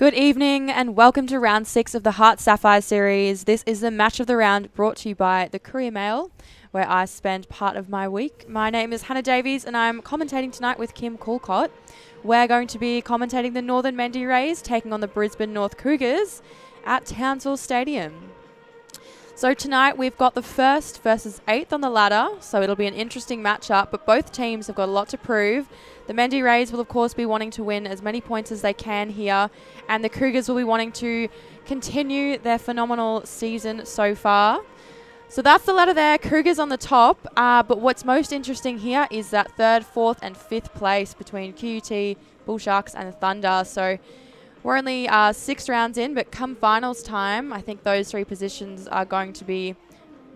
Good evening and welcome to round 6 of the HART Sapphire series. This is the match of the round brought to you by the Courier Mail, where I spend part of my week. My name is Hannah Davies and I'm commentating tonight with Kim Coolcott. We're going to be commentating the Northern Mendi Rays taking on the Brisbane North Cougars at Townsville Stadium. So tonight we've got the 1st versus 8th on the ladder, so it'll be an interesting matchup, but both teams have got a lot to prove. The Mendi Rays will of course be wanting to win as many points as they can here, and the Cougars will be wanting to continue their phenomenal season so far. So that's the ladder there, Cougars on the top, but what's most interesting here is that 3rd, 4th and 5th place between QUT, Bull Sharks and the Thunder. So we're only 6 rounds in, but come finals time, I think those 3 positions are going to be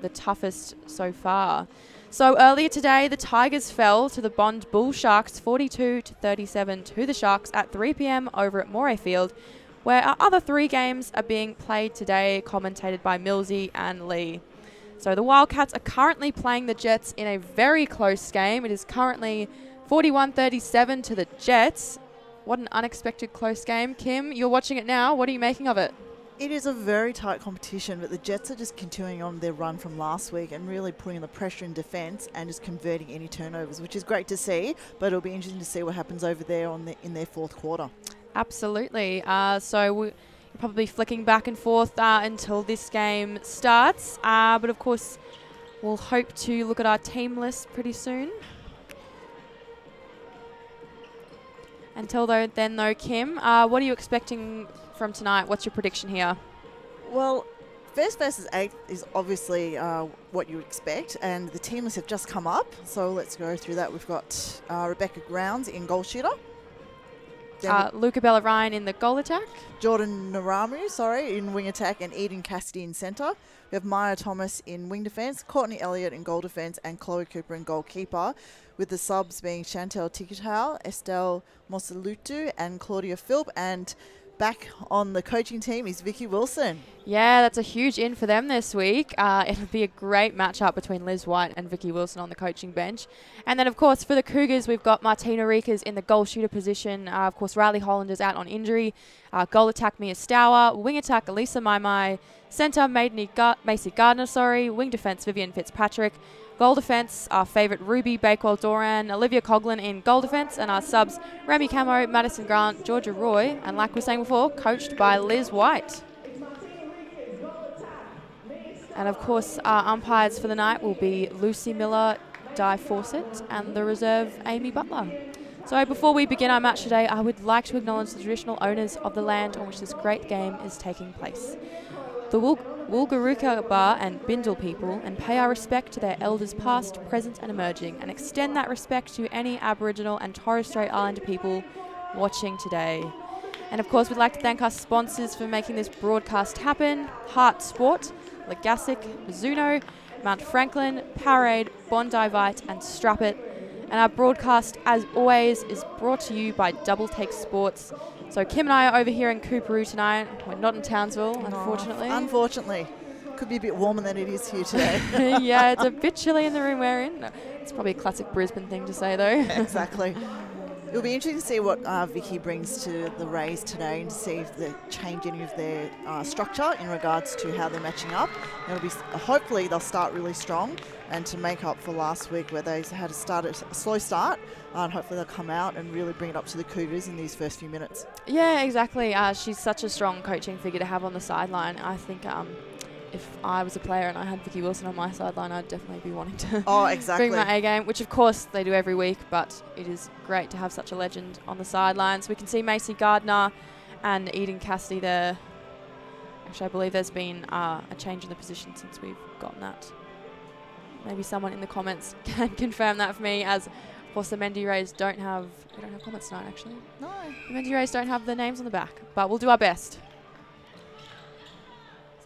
the toughest so far. So earlier today, the Tigers fell to the Bond Bull Sharks 42-37 to the Sharks at 3 p.m. over at Moray Field, where our other 3 games are being played today, commentated by Millsy and Lee. So the Wildcats are currently playing the Jets in a very close game. It is currently 41-37 to the Jets. What an unexpected close game. Kim, you're watching it now. What are you making of it? It is a very tight competition, but the Jets are just continuing on their run from last week and really putting the pressure in defence and just converting any turnovers, which is great to see, but it'll be interesting to see what happens over there in their 4th quarter. Absolutely. So we're probably flicking back and forth until this game starts, but of course we'll hope to look at our team list pretty soon. Until then, though, Kim, what are you expecting from tonight? What's your prediction here? Well, 1st versus 8th is obviously what you would expect, and the team lists have just come up, so let's go through that. We've got Rebecca Grounds in goal shooter. Luca Bellarine in the goal attack. Jordan Naramu, in wing attack, and Eden Cassidy in centre. We have Maya Thomas in wing defence, Courtney Elliott in goal defence, and Chloe Cooper in goalkeeper, with the subs being Chantel Tikitau, Estelle Mosalutu, and Claudia Philp. And back on the coaching team is Vicky Wilson. Yeah, that's a huge in for them this week. It'll be a great matchup between Liz White and Vicky Wilson on the coaching bench. And then, of course, for the Cougars, we've got Martina Riekers in the goal shooter position. Of course, Riley Holland is out on injury. Goal attack, Mia Stour. Wing attack, Elisa Maimai. Centre, Macy Gardner, Wing defence, Vivian Fitzpatrick. Goal defence, our favourite Ruby Bakewell-Doran, Olivia Coughlin in goal defence, and our subs, Remy Camo, Madison Grant, Georgia Roy, and like we were saying before, coached by Liz White. And of course, our umpires for the night will be Lucy Miller, Di Fawcett, and the reserve, Amy Butler. So before we begin our match today, I would like to acknowledge the traditional owners of the land on which this great game is taking place, the Woolgaruka Bar and Bindle people, and pay our respect to their elders past, present and emerging, and extend that respect to any Aboriginal and Torres Strait Islander people watching today. And of course, we'd like to thank our sponsors for making this broadcast happen: HART Sport, Legassic, Mizuno, Mount Franklin, Powerade, Bondi Vite and Strap It. And our broadcast, as always, is brought to you by Double Take Sports. So Kim and I are over here in Coorparoo tonight. We're not in Townsville, unfortunately. Unfortunately. Could be a bit warmer than it is here today. Yeah, it's a bit chilly in the room we're in. It's probably a classic Brisbane thing to say, though. Exactly. It'll be interesting to see what Vicky brings to the Rays today and to see if they change any of their structure in regards to how they're matching up. It'll be hopefully they'll start really strong, and to make up for last week where they had to start a slow start, and hopefully they'll come out and really bring it up to the Cougars in these first few minutes. Yeah, exactly. She's such a strong coaching figure to have on the sideline. I think if I was a player and I had Vicky Wilson on my sideline, I'd definitely be wanting to bring my A game, which of course they do every week, but it is great to have such a legend on the sidelines. We can see Macy Gardner and Eden Cassidy there. Actually, I believe there's been a change in the position since we've gotten that. Maybe someone in the comments can confirm that for me, as of course the Mendi Rays we don't have comments tonight actually. No. The Mendi Rays don't have the names on the back, but we'll do our best.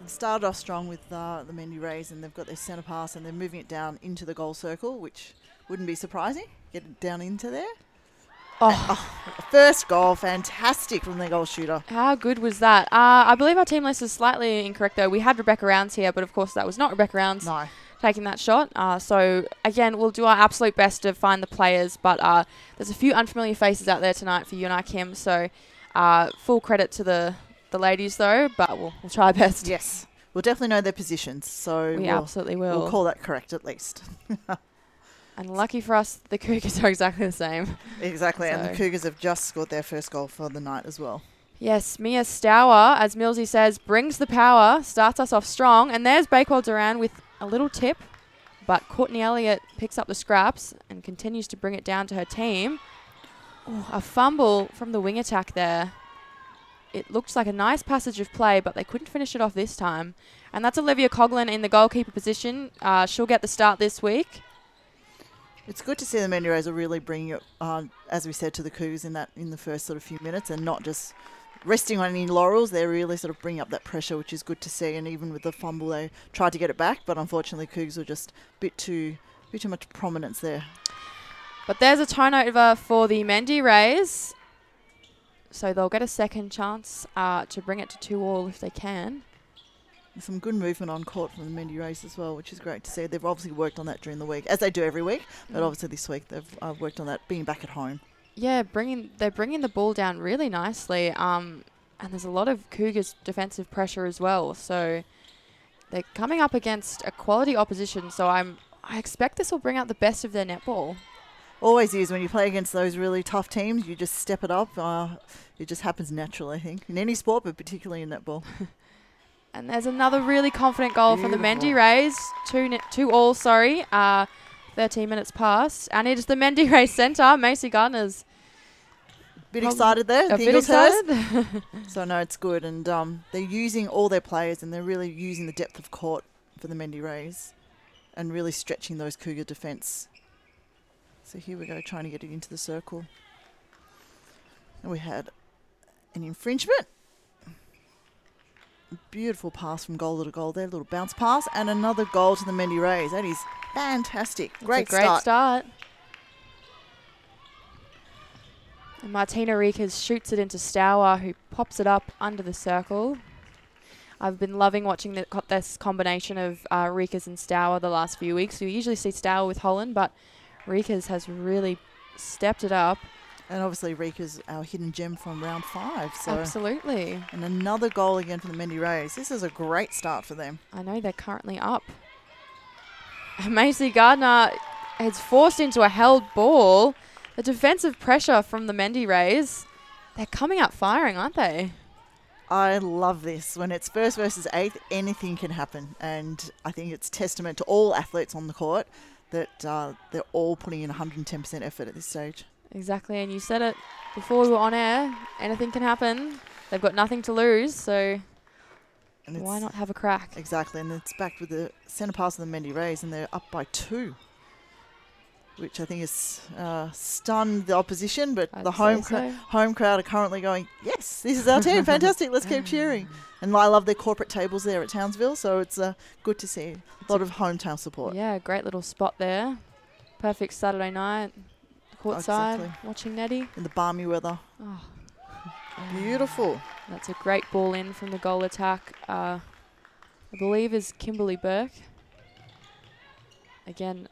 They started off strong with the Mendi Rays, and they've got their centre pass and they're moving it down into the goal circle, which wouldn't be surprising. Get it down into there. First goal, fantastic from the goal shooter. How good was that? I believe our team list is slightly incorrect though. We had Rebecca Rounds here, but of course that was not Rebecca Rounds. No. Taking that shot. So again, we'll do our absolute best to find the players, but there's a few unfamiliar faces out there tonight for you and I, Kim. So Full credit to the ladies, though, but we'll try our best. Yes. We'll definitely know their positions, so We absolutely will. We'll call that correct at least. And lucky for us, the Cougars are exactly the same. Exactly, So. and the Cougars have just scored their first goal for the night as well. Yes, Mia Stour, as Millsy says, brings the power, starts us off strong, and there's Bakewell Duran with a little tip, but Courtney Elliott picks up the scraps and continues to bring it down to her team. Ooh, a fumble from the wing attack there. It looks like a nice passage of play, but they couldn't finish it off this time. And that's Olivia Coughlin in the goalkeeper position. She'll get the start this week. It's good to see the Mendi Rays are really bringing it, as we said, to the Cougars in the first sort of few minutes, and not just resting on any laurels. They're really sort of bringing up that pressure, which is good to see. And even with the fumble, they tried to get it back, but unfortunately, Cougars were just a bit too much prominence there. But there's a turnover for the Mendi Rays, so they'll get a second chance to bring it to 2-2 if they can. Some good movement on court from the Mendi Rays as well, which is great to see. They've obviously worked on that during the week, as they do every week, but obviously this week they've worked on that, being back at home. Yeah, they're bringing the ball down really nicely, and there's a lot of Cougars defensive pressure as well. So they're coming up against a quality opposition. So I expect this will bring out the best of their netball. Always is. When you play against those really tough teams, you just step it up. It just happens naturally, I think, in any sport, but particularly in netball. And there's another really confident goal from the Mendi Rays. 2-2, 13 minutes past. And it is the Mendi Rays centre, Macy Gardner's. Bit excited there. A bit excited. So, no, it's good. And they're using all their players, and they're really using the depth of court for the Mendi Rays and really stretching those Cougar defence. So here we go, trying to get it into the circle. And we had an infringement. Beautiful pass from goal to goal there, little bounce pass, and another goal to the Mendi Rays. That is fantastic. Great start. And Martina Riekers shoots it into Stour, who pops it up under the circle. I've been loving watching this combination of Riekers and Stour the last few weeks. We usually see Stour with Holland, but Riekers has really stepped it up. And obviously Riekers, our hidden gem from round 5. So. Absolutely. And another goal again for the Mendi Rays. This is a great start for them. I know, they're currently up. And Macy Gardner is forced into a held ball. The defensive pressure from the Mendi Rays, they're coming out firing, aren't they? I love this. When it's first versus 8th, anything can happen. And I think it's testament to all athletes on the court that they're all putting in 110% effort at this stage. Exactly, and you said it before we were on air. Anything can happen. They've got nothing to lose, so why not have a crack? Exactly, and it's back with the centre pass of the Mendi Rays, and they're up by 2, which I think has stunned the opposition. But the home crowd are currently going, yes, this is our team, fantastic, let's keep cheering. And I love their corporate tables there at Townsville, so it's good to see a lot of hometown support. Yeah, great little spot there. Perfect Saturday night. Courtside, watching Nettie. In the balmy weather. Oh. Beautiful. That's a great ball in from the goal attack. I believe is Kimberly Burke. Again,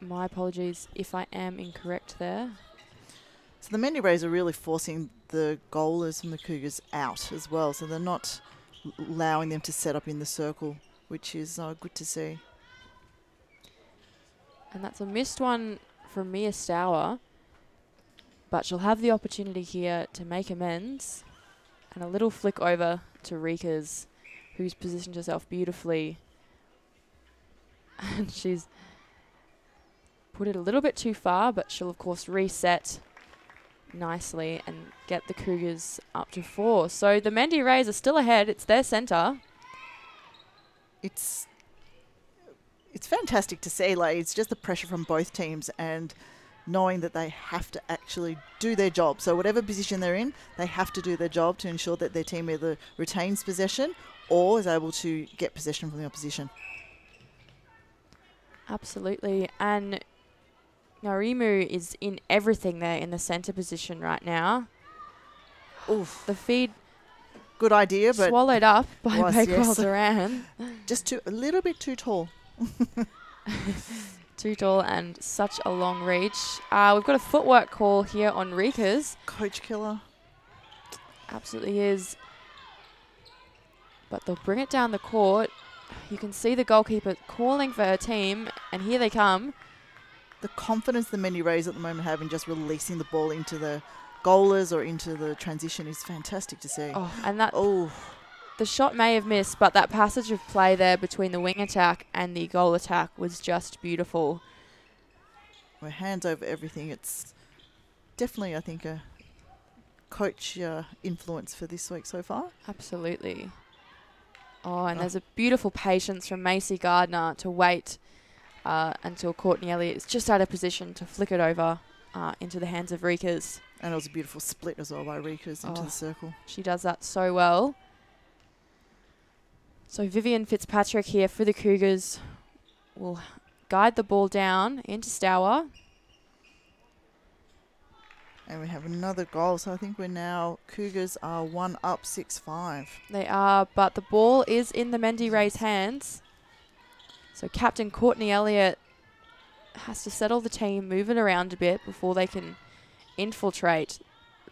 my apologies if I am incorrect there. So the Mendi Rays are really forcing the goalers from the Cougars out as well. So they're not allowing them to set up in the circle, which is good to see. And that's a missed one from Mia Stour. But she'll have the opportunity here to make amends. And a little flick over to Riekers, who's positioned herself beautifully. And she's put it a little bit too far, but she'll, of course, reset nicely and get the Cougars up to 4. So the Mendi Rays are still ahead. It's their centre. It's fantastic to see. Like, it's just the pressure from both teams and knowing that they have to actually do their job. So whatever position they're in, they have to do their job to ensure that their team either retains possession or is able to get possession from the opposition. Absolutely. And Narimu is in everything there in the centre position right now. Oof. The feed good idea, but swallowed up by Bakewell Duran. Just a little bit too tall. Too tall and such a long reach. We've got a footwork call here on Riekers. Coach killer. Absolutely is. But they'll bring it down the court. You can see the goalkeeper calling for her team, and here they come. The confidence the Mendi Rays at the moment have in just releasing the ball into the goalers or into the transition is fantastic to see. Oh, and that the shot may have missed, but that passage of play there between the wing attack and the goal attack was just beautiful. We're hands over everything. It's definitely, I think, a coach influence for this week so far. Absolutely. Oh, and there's a beautiful patience from Macy Gardner to wait until Courtney Elliott is just out of position to flick it over into the hands of Rikas. And it was a beautiful split as well by Rikas into the circle. She does that so well. So Vivian Fitzpatrick here for the Cougars will guide the ball down into Stour. And we have another goal, so I think we're now, Cougars are 1 up 6-5. They are, but the ball is in the Mendi Rays' hands. So Captain Courtney Elliott has to settle the team, move it around a bit before they can infiltrate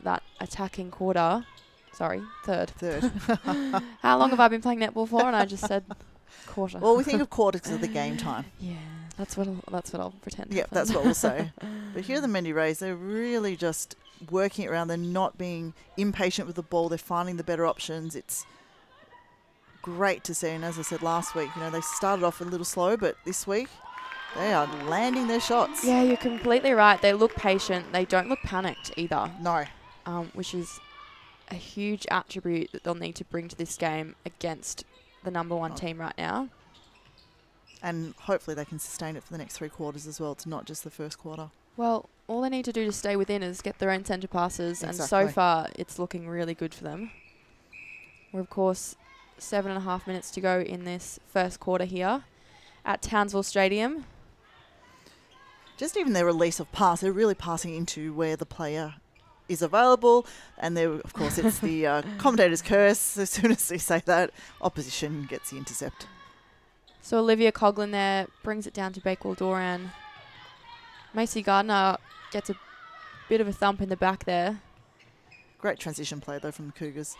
that attacking quarter. Sorry, third. How long have I been playing netball for? And I just said quarter. Well, we think of quarter because of the game time. Yeah, that's what I'll pretend. Yeah, that's what we'll say. But here are the Mendi Rays. They're really just working it around. They're not being impatient with the ball. They're finding the better options. It's great to see. And as I said last week, they started off a little slow, but this week they are landing their shots. Yeah, you're completely right. They look patient. They don't look panicked either. No. Which is a huge attribute that they'll need to bring to this game against the number one team right now. And hopefully they can sustain it for the next 3 quarters as well. It's not just the first quarter. Well, all they need to do to stay within is get their own centre passes. Exactly. And so far, it's looking really good for them. We're, of course, 7.5 minutes to go in this first quarter here at Townsville Stadium. Just even their release of pass, they're really passing into where the player is available, and there, of course, it's the commentator's curse. As soon as they say that, opposition gets the intercept. So Olivia Coughlin there brings it down to Bakewell Doran. Macy Gardner gets a bit of a thump in the back there. Great transition play, though, from the Cougars.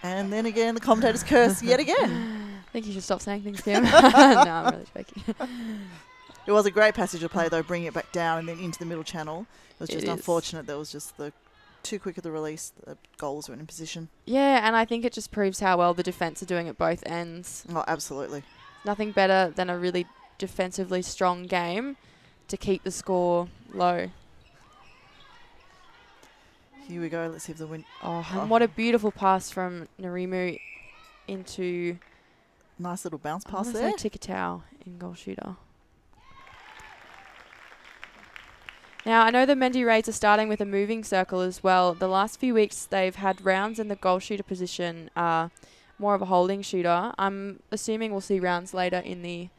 And then again, the commentator's curse yet again. I think you should stop saying things, Kim. No, I'm really joking. It was a great passage of play, though, bringing it back down and then into the middle channel. It was just unfortunate there was just too quick of the release. The goals weren't in position. Yeah, and I think it just proves how well the defence are doing at both ends. Oh, absolutely. Nothing better than a really defensively strong game to keep the score low. Here we go. Let's see if the win. Oh, and what a beautiful pass from Narimu into... Nice little bounce pass there. Tikatau in goal shooter. Now, I know the Mendi Rays are starting with a moving circle as well. The last few weeks, they've had rounds in the goal shooter position, more of a holding shooter. I'm assuming we'll see rounds later in the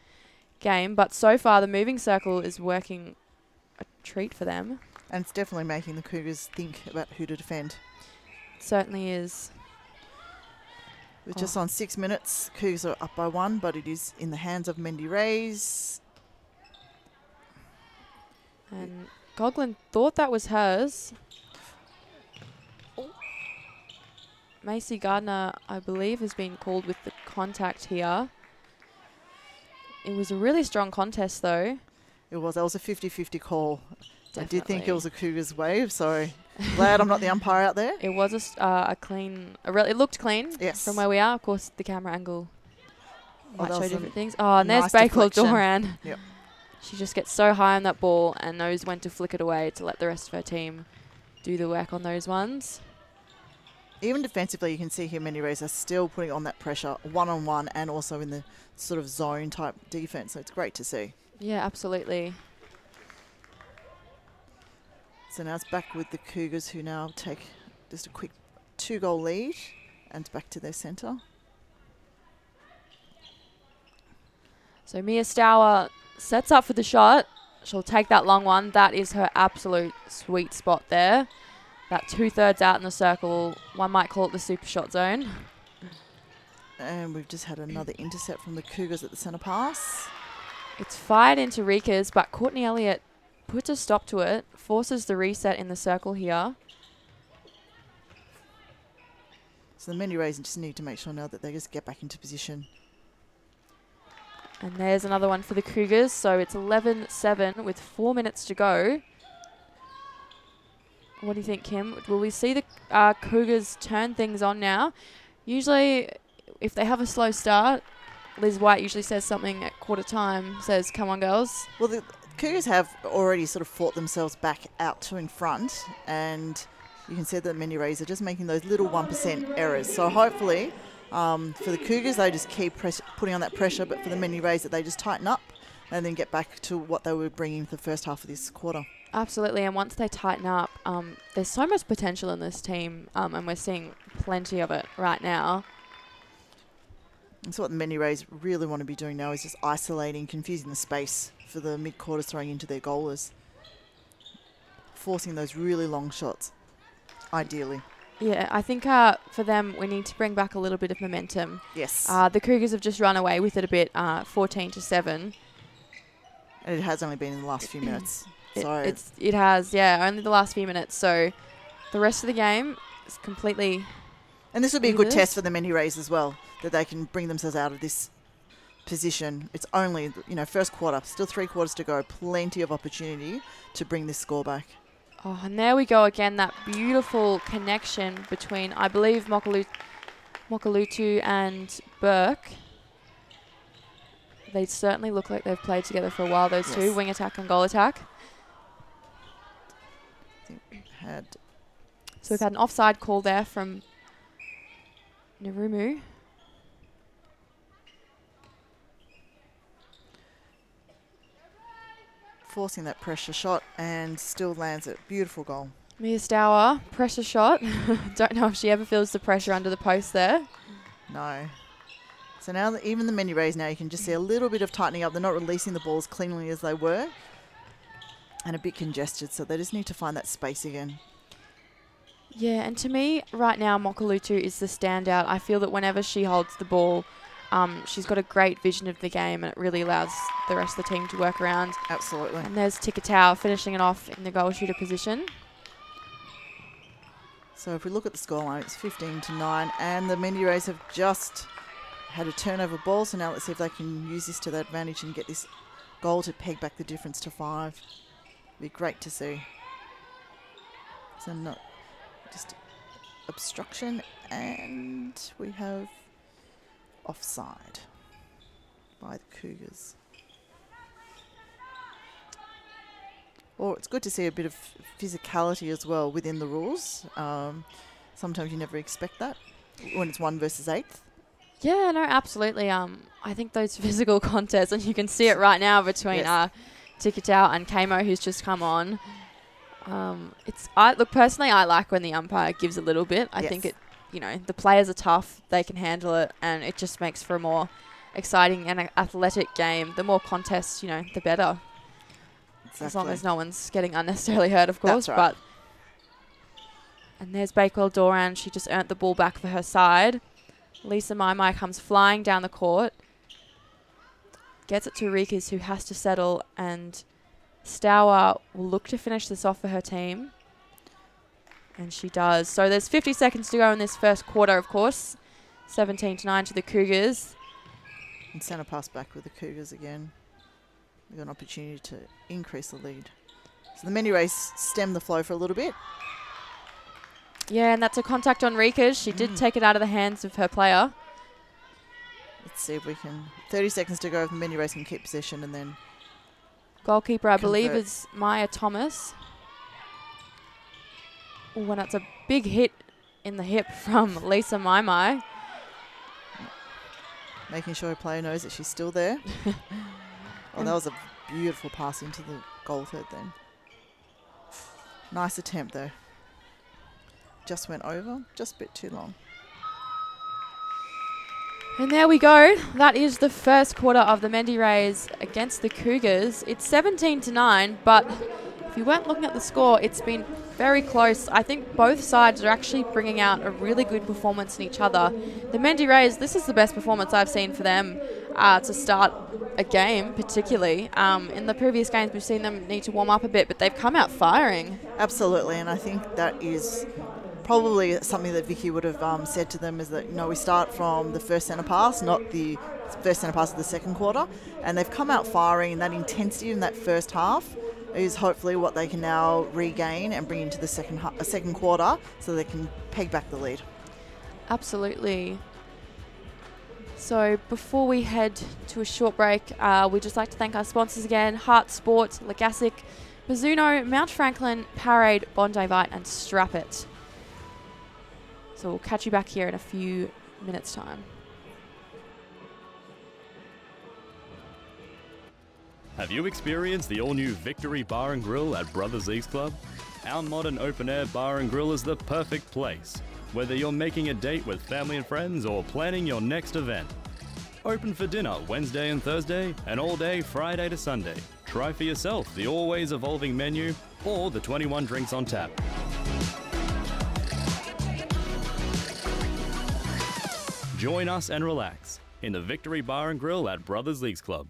game, but so far the moving circle is working a treat for them. And it's definitely making the Cougars think about who to defend. It certainly is. We're just on 6 minutes. Cougars are up by 1, but it is in the hands of Mendi Rays. And Coughlin thought that was hers. Macy Gardner, I believe, has been called with the contact here. It was a really strong contest, though. It was. That was a 50-50 call. Definitely. I did think it was a Cougars wave, so glad I'm not the umpire out there. It was a clean... it looked clean from where we are. Of course, the camera angle might show different things. Oh, and nice there's Bakewell Doran. Yep. She just gets so high on that ball and knows when to flick it away to let the rest of her team do the work on those ones. Even defensively, you can see here Mendi Rays are still putting on that pressure one-on-one and also in the sort of zone-type defence. So it's great to see. Yeah, absolutely. So now it's back with the Cougars, who now take just a quick 2-goal lead and back to their centre. So Mia Stour sets up for the shot. She'll take that long one. That is her absolute sweet spot there. That 2/3 out in the circle. One might call it the super shot zone. And we've just had another intercept from the Cougars at the centre pass. It's fired into Rikas, but Courtney Elliott puts a stop to it, forces the reset in the circle here. So the Mendi Rays just need to make sure now that they just get back into position. And there's another one for the Cougars. So it's 11-7 with 4 minutes to go. What do you think, Kim? Will we see the Cougars turn things on now? Usually, if they have a slow start, Liz White usually says something at quarter time, says, come on, girls. Well, the Cougars have already sort of fought themselves back out to in front, and you can see that the Mendi Rays are just making those little 1% errors. So hopefully, for the Cougars, they just keep putting on that pressure, but for the Mendi Rays, that they just tighten up and then get back to what they were bringing for the first half of this quarter. Absolutely, and once they tighten up, there's so much potential in this team, and we're seeing plenty of it right now. And so what the Mendi Rays really want to be doing now is just isolating, confusing the space for the mid-quarters throwing into their goalers. Forcing those really long shots, ideally. Yeah, I think for them, we need to bring back a little bit of momentum. Yes. The Cougars have just run away with it a bit, 14-7. And it has only been in the last few minutes. It has, yeah, only the last few minutes. So the rest of the game is completely... And this would be a good test for the Mendi Rays as well, that they can bring themselves out of this position. It's only, first quarter, still 3 quarters to go. Plenty of opportunity to bring this score back. Oh, and there we go again, that beautiful connection between, I believe, Mokalutu and Burke. They certainly look like they've played together for a while, those two, wing attack and goal attack. I think we had... So we've had an offside call there from Narumu. Forcing that pressure shot and still lands it. Beautiful goal. Mia Stour, pressure shot. Don't know if she ever feels the pressure under the post there. No. So now even the Mendi Rays now, you can just see a little bit of tightening up. They're not releasing the ball as cleanly as they were. And a bit congested, so they just need to find that space again. Yeah, and to me, right now, Mokalutu is the standout. I feel that whenever she holds the ball, she's got a great vision of the game, and it really allows the rest of the team to work around. Absolutely. And there's Tikatau finishing it off in the goal shooter position. So if we look at the scoreline, it's 15-9, and the Mendi Rays have just had a turnover ball, so now let's see if they can use this to their advantage and get this goal to peg back the difference to 5. Be great to see. So not just obstruction, and we have offside by the Cougars. Well, it's good to see a bit of physicality as well within the rules. Sometimes you never expect that when it's 1 versus 8th. Yeah, no, absolutely. I think those physical contests, and you can see it right now between Tikatau and Kamo, who's just come on. Look, personally, I like when the umpire gives a little bit. I think it, the players are tough, they can handle it, and it just makes for a more exciting and athletic game. The more contests, the better. Exactly. As long as no one's getting unnecessarily hurt, of course. That's right. And there's Bakewell Doran. She just earned the ball back for her side. Lisa Maimai comes flying down the court. Gets it to Rikas, who has to settle, and Stour will look to finish this off for her team. And she does. So there's 50 seconds to go in this first quarter, of course. 17-9 to the Cougars. And centre pass back with the Cougars again. We've got an opportunity to increase the lead. So the Mendi Rays stem the flow for a little bit. Yeah, and that's a contact on Rikas. She did take it out of the hands of her player. Let's see if we can... 30 seconds to go if the Mendi Rays can keep possession, and then... Goalkeeper, I believe, is Maya Thomas. Oh, and that's a big hit in the hip from Lisa Maimai. Making sure her player knows that she's still there. Oh, that was a beautiful pass into the goal third then. Nice attempt, though. Just went over, just a bit too long. And there we go. That is the first quarter of the Mendi Rays against the Cougars. It's 17-9, but if you weren't looking at the score, it's been very close. I think both sides are actually bringing out a really good performance in each other. The Mendi Rays, this is the best performance I've seen for them to start a game, particularly. In the previous games, we've seen them need to warm up a bit, but they've come out firing. Absolutely, and I think that is probably something that Vicky would have said to them is that, we start from the first centre pass, not the first centre pass of the second quarter. And they've come out firing, and that intensity in that first half is hopefully what they can now regain and bring into the second quarter so they can peg back the lead. Absolutely. So before we head to a short break, we'd just like to thank our sponsors again: HART Sport, Legasic, Mizuno, Mount Franklin, Powerade, Bondi Vite and Strap It. So we'll catch you back here in a few minutes' time. Have you experienced the all-new Victory Bar and Grill at Brothers East Club? Our modern open-air bar and grill is the perfect place, whether you're making a date with family and friends or planning your next event. Open for dinner Wednesday and Thursday, and all day Friday to Sunday. Try for yourself the always evolving menu or the 21 drinks on tap. Join us and relax in the Victory Bar and Grill at Brothers Leagues Club.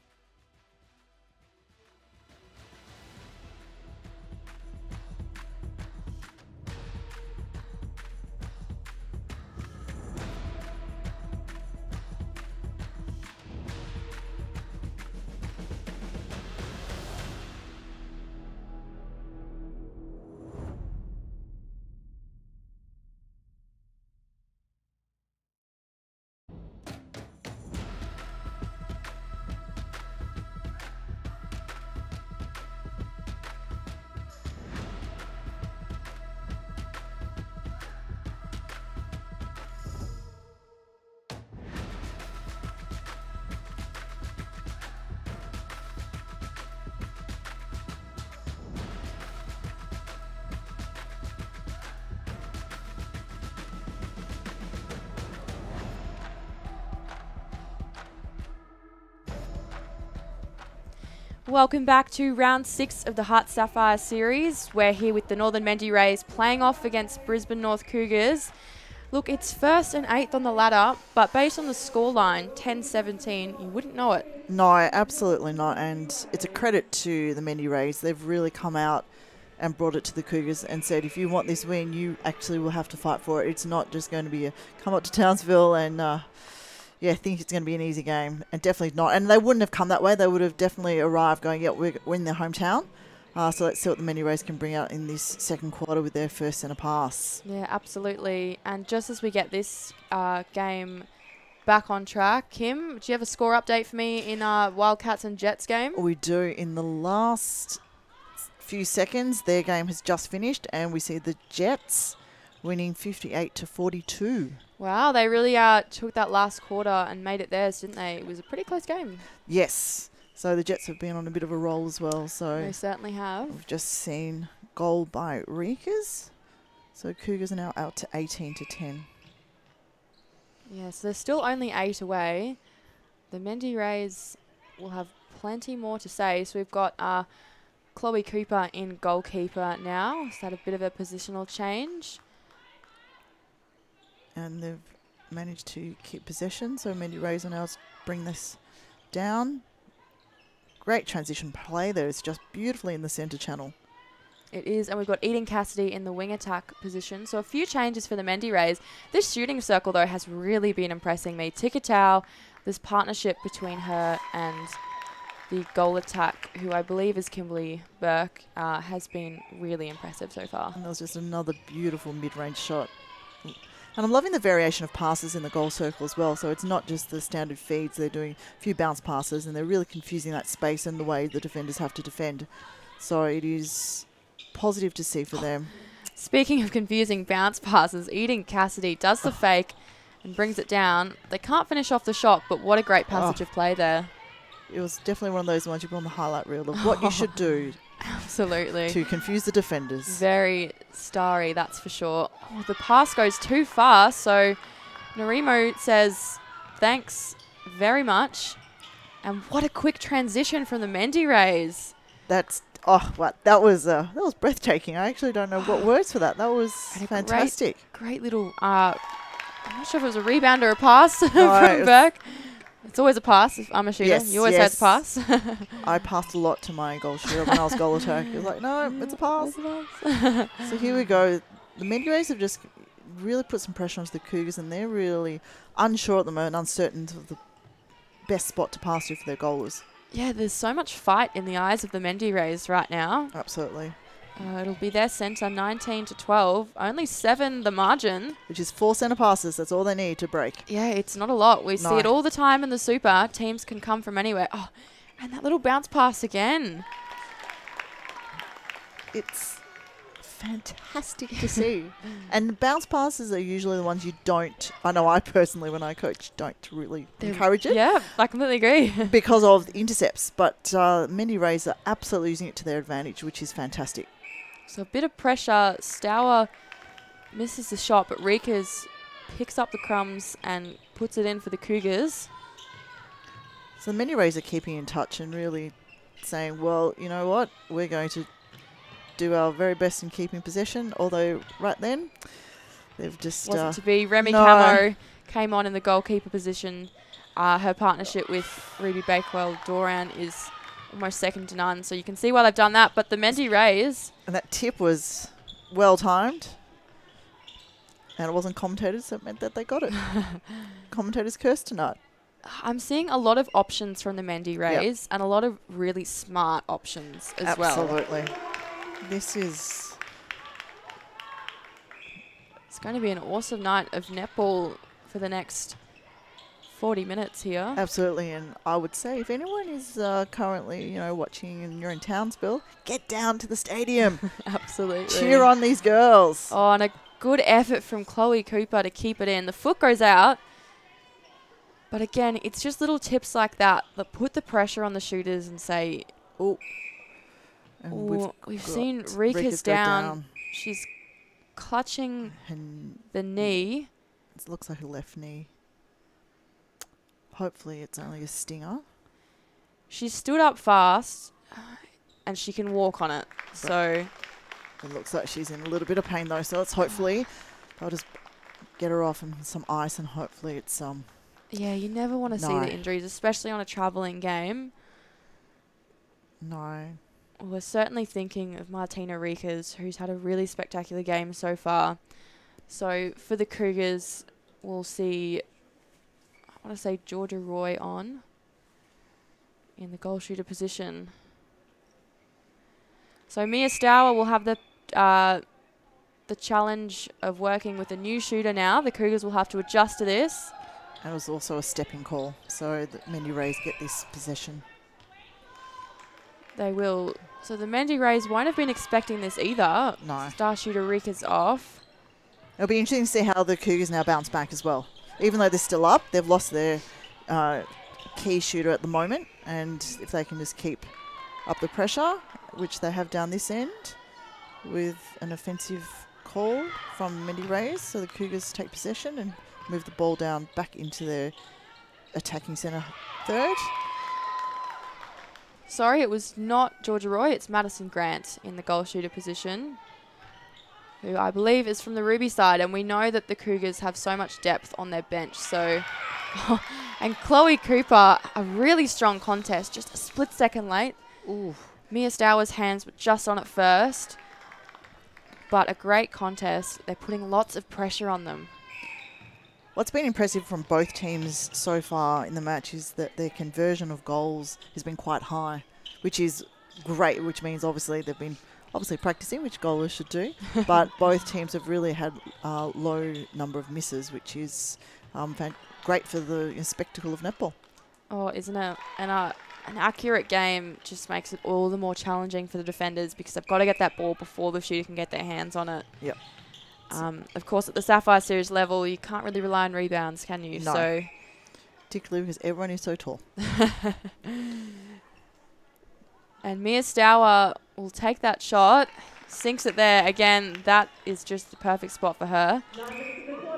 Welcome back to round 6 of the HART Sapphire series. We're here with the Northern Mendi Rays playing off against Brisbane North Cougars. Look, it's 1st and 8th on the ladder, but based on the scoreline, 10-17, you wouldn't know it. No, absolutely not. And it's a credit to the Mendi Rays. They've really come out and brought it to the Cougars and said, if you want this win, you actually will have to fight for it. It's not just going to be a come up to Townsville and think it's going to be an easy game, and definitely not. And they wouldn't have come that way. They would have definitely arrived going, we're in their hometown. So let's see what the Mendi Rays can bring out in this second quarter with their first centre pass. Yeah, absolutely. And just as we get this game back on track, Kim, do you have a score update for me in Wildcats and Jets game? We do. In the last few seconds, their game has just finished, and we see the Jets winning 58-42. Wow, they really took that last quarter and made it theirs, didn't they? It was a pretty close game. Yes. So the Jets have been on a bit of a roll as well. So they certainly have. We've just seen goal by Reekers. So Cougars are now out to 18-10. Yeah, so they're still only 8 away. The Mendi Rays will have plenty more to say. So we've got Chloe Cooper in goalkeeper now. Is that a bit of a positional change? And they've managed to keep possession. So Mendi Rays will now bring this down. Great transition play there. It's just beautifully in the centre channel. It is, and we've got Eden Cassidy in the wing attack position. So a few changes for the Mendi Rays. This shooting circle, though, has really been impressing me. Tikatau, this partnership between her and the goal attack, who I believe is Kimberly Burke, has been really impressive so far. And that was just another beautiful mid-range shot. And I'm loving the variation of passes in the goal circle as well. So it's not just the standard feeds. They're doing a few bounce passes, and they're really confusing that space and the way the defenders have to defend. So it is positive to see for them. Speaking of confusing bounce passes, Eden Cassidy does the fake and brings it down. They can't finish off the shot, but what a great passage of play there. It was definitely one of those ones you put on the highlight reel of what you should do. Absolutely. To confuse the defenders. Very starry, that's for sure. Oh, the pass goes too far, so Narimo says thanks very much. And what a quick transition from the Mendi Rays. That was breathtaking. I actually don't know what words for that. That was fantastic. Great little, I'm not sure if it was a rebound or a pass from Burke. It's always a pass if I'm a shooter. Yes, you always say it's a pass. I passed a lot to my goal shooter when I was goal attack. It was like, no, it's a pass. So here we go. The Mendi Rays have just really put some pressure onto the Cougars, and they're really unsure at the moment, uncertain of the best spot to pass to for their goalers. Yeah, there's so much fight in the eyes of the Mendi Rays right now. Absolutely. It'll be their centre, 19-12. Only 7 the margin. Which is 4 centre passes. That's all they need to break. Yeah, it's not a lot. We see it all the time in the Super. Teams can come from anywhere. Oh, and that little bounce pass again. It's fantastic to see. And bounce passes are usually the ones you don't, I know I personally, when I coach, don't really encourage it. Yeah, I completely agree. Because of the intercepts. But Mendi Rays are absolutely using it to their advantage, which is fantastic. So a bit of pressure. Stour misses the shot, but Rikas picks up the crumbs and puts it in for the Cougars. So the Mendi Rays are keeping in touch and really saying, well, you know what, we're going to do our very best in keeping possession. Although right then, they've just... Wasn't to be. Remy Camo came on in the goalkeeper position. Her partnership with Ruby Bakewell Doran is almost second to none. So you can see why they've done that. But the Mendi Rays... And that tip was well timed. And it wasn't commentated, so it meant that they got it. Commentators cursed tonight. I'm seeing a lot of options from the Mendi Rays and a lot of really smart options as well. Absolutely. This is... It's going to be an awesome night of netball for the next 40 minutes here. Absolutely, and I would say if anyone is currently, watching and you're in Townsville, get down to the stadium. Absolutely. Cheer on these girls. Oh, and a good effort from Chloe Cooper to keep it in. The foot goes out. But again, it's just little tips like that that put the pressure on the shooters and say, oh. We've seen Rikas down. She's clutching the knee. It looks like a left knee. Hopefully it's only a stinger. She stood up fast and she can walk on it. So it looks like she's in a little bit of pain though. So let's hopefully they'll just get her off in some ice and hopefully it's yeah, you never want to see the injuries, especially on a travelling game. No. We're certainly thinking of Martina Rikas, who's had a really spectacular game so far. So for the Cougars, we'll see, I want to say Georgia Roy on in the goal shooter position. So Mia Stour will have the challenge of working with a new shooter now. The Cougars will have to adjust to this. And it was also a stepping call, so the Mendi Rays get this possession. They will. So the Mendi Rays won't have been expecting this either. No. Star shooter Rikas off. It'll be interesting to see how the Cougars now bounce back as well. Even though they're still up, they've lost their key shooter at the moment. And if they can just keep up the pressure, which they have down this end, with an offensive call from Mendi Rays, so the Cougars take possession and move the ball down back into their attacking centre third. Sorry, it was not Georgia Roy. It's Madison Grant in the goal shooter position, who I believe is from the Ruby side. And we know that the Cougars have so much depth on their bench. So, and Chloe Cooper, a really strong contest, just a split second late. Ooh. Mia Stour's hands were just on it first. But a great contest. They're putting lots of pressure on them. What's been impressive from both teams so far in the match is that their conversion of goals has been quite high, which is great, which means obviously they've been practicing, which goalers should do, but both teams have really had a low number of misses, which is great for the spectacle of netball. Oh, isn't it? And an accurate game just makes it all the more challenging for the defenders because they've got to get that ball before the shooter can get their hands on it. Yep. Of course, at the Sapphire Series level, you can't really rely on rebounds, can you? No. So, particularly because everyone is so tall. And Mia Stour will take that shot, sinks it there. Again, that is just the perfect spot for her.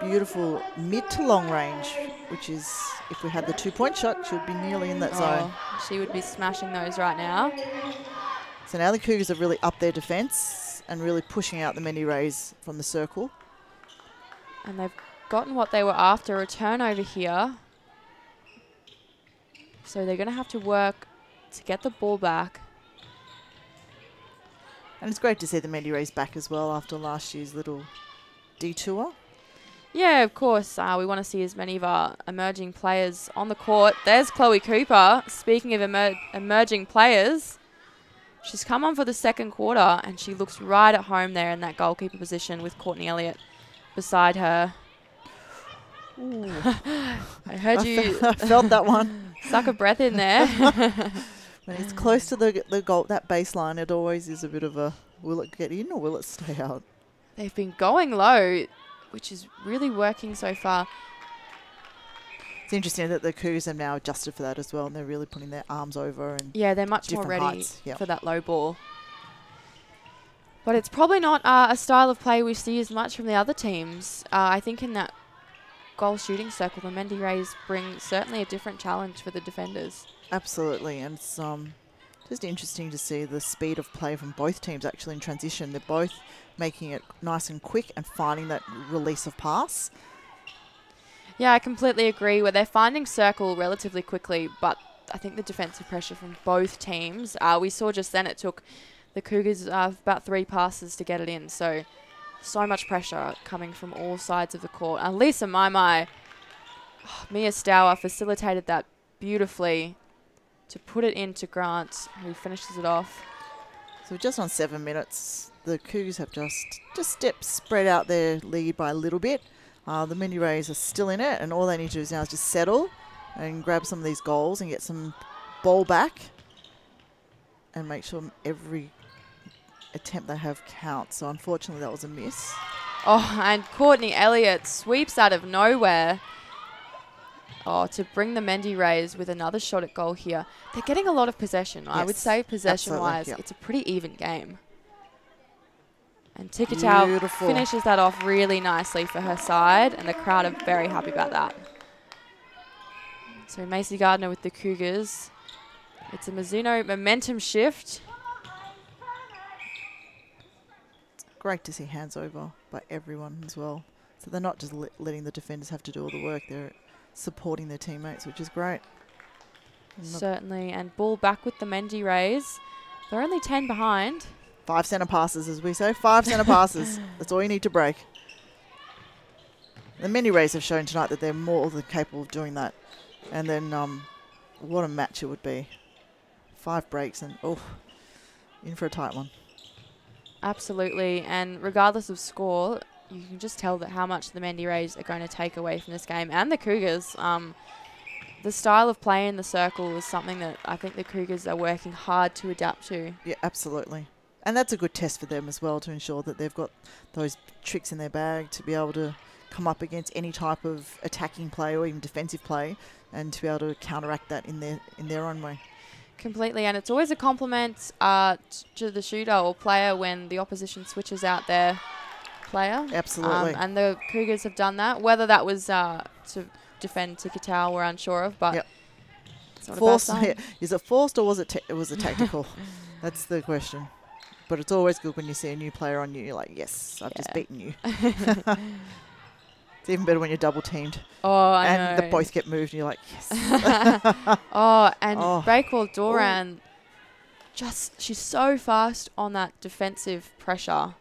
Beautiful mid to long range, which is, if we had the 2-point shot, she would be nearly in that zone. She would be smashing those right now. So now the Cougars have really upped their defence and really pushing out the Mendi Rays from the circle. And they've gotten what they were after, a turnover here. So they're going to have to work to get the ball back. And it's great to see the Mendi Rays back as well after last year's little detour. Yeah, of course. We want to see as many of our emerging players on the court. There's Chloe Cooper. Speaking of emerging players, she's come on for the second quarter, and she looks right at home there in that goalkeeper position with Courtney Elliott beside her. Ooh. I heard you I felt that one. suck a breath in there. When it's close to the goal, that baseline, it always is a bit of a, will it get in or will it stay out? They've been going low, which is really working so far. It's interesting that the Cougars have now adjusted for that as well, and they're really putting their arms over. And Yeah, they're much more different ready heights, yep. for that low ball. But it's probably not a style of play we see as much from the other teams. I think in that goal shooting circle, the Mendi Rays bring certainly a different challenge for the defenders. Absolutely, and it's just interesting to see the speed of play from both teams actually in transition. They're both making it nice and quick and finding that release of pass. Yeah, I completely agree. Where they're finding circle relatively quickly, but I think the defensive pressure from both teams, we saw just then it took the Cougars about 3 passes to get it in. So much pressure coming from all sides of the court. And Lisa Mia Stour facilitated that beautifully to put it into Grant, who finishes it off. So just on 7 minutes, the Cougars have just spread out their lead by a little bit. The Mendi Rays are still in it, and all they need to do is now just settle and grab some of these goals and get some ball back and make sure every attempt they have counts. So unfortunately that was a miss. Oh, and Courtney Elliott sweeps out of nowhere. Oh, to bring the Mendi Rays with another shot at goal here. They're getting a lot of possession. Yes, I would say possession-wise, yep. It's a pretty even game. And Tikatau finishes that off really nicely for her side, and the crowd are very happy about that. So Macy Gardner with the Cougars. It's a Mizuno momentum shift. It's great to see hands over by everyone as well. So they're not just letting the defenders have to do all the work. They're supporting their teammates, which is great. Certainly, and ball back with the Mendi Rays. They're only 10 behind. 5 centre passes, as we say. 5 centre passes. That's all you need to break. The Mendi Rays have shown tonight that they're more than capable of doing that. And then what a match it would be. 5 breaks and, in for a tight one. Absolutely. And regardless of score, you can just tell that how much the Mendi Rays are going to take away from this game. And the Cougars. The style of play in the circle is something that I think the Cougars are working hard to adapt to. Yeah, absolutely. And that's a good test for them as well, to ensure that they've got those tricks in their bag to be able to come up against any type of attacking play or even defensive play, and to be able to counteract that in their own way. Completely, and it's always a compliment to the shooter or player when the opposition switches out their player. Absolutely. And the Cougars have done that. Whether that was to defend Tikatau, we're unsure of, but it's not forced, a bad sign. Is it forced or was it tactical? That's the question. But it's always good when you see a new player on you. You're like, yes, I've just beaten you. It's even better when you're double teamed. Oh, I know. And they both get moved and you're like, yes. Breakwall Doran, she's so fast on that defensive pressure.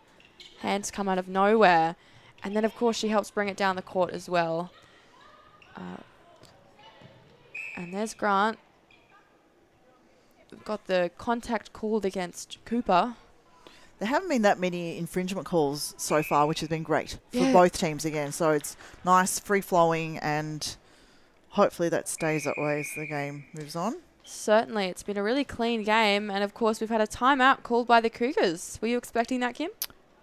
Hands come out of nowhere. And then, of course, she helps bring it down the court as well. And there's Grant. We've got the contact called against Cooper. There haven't been that many infringement calls so far, which has been great for both teams again. So it's nice, free-flowing, and hopefully that stays that way as the game moves on. Certainly. It's been a really clean game. And, of course, we've had a timeout called by the Cougars. Were you expecting that, Kim?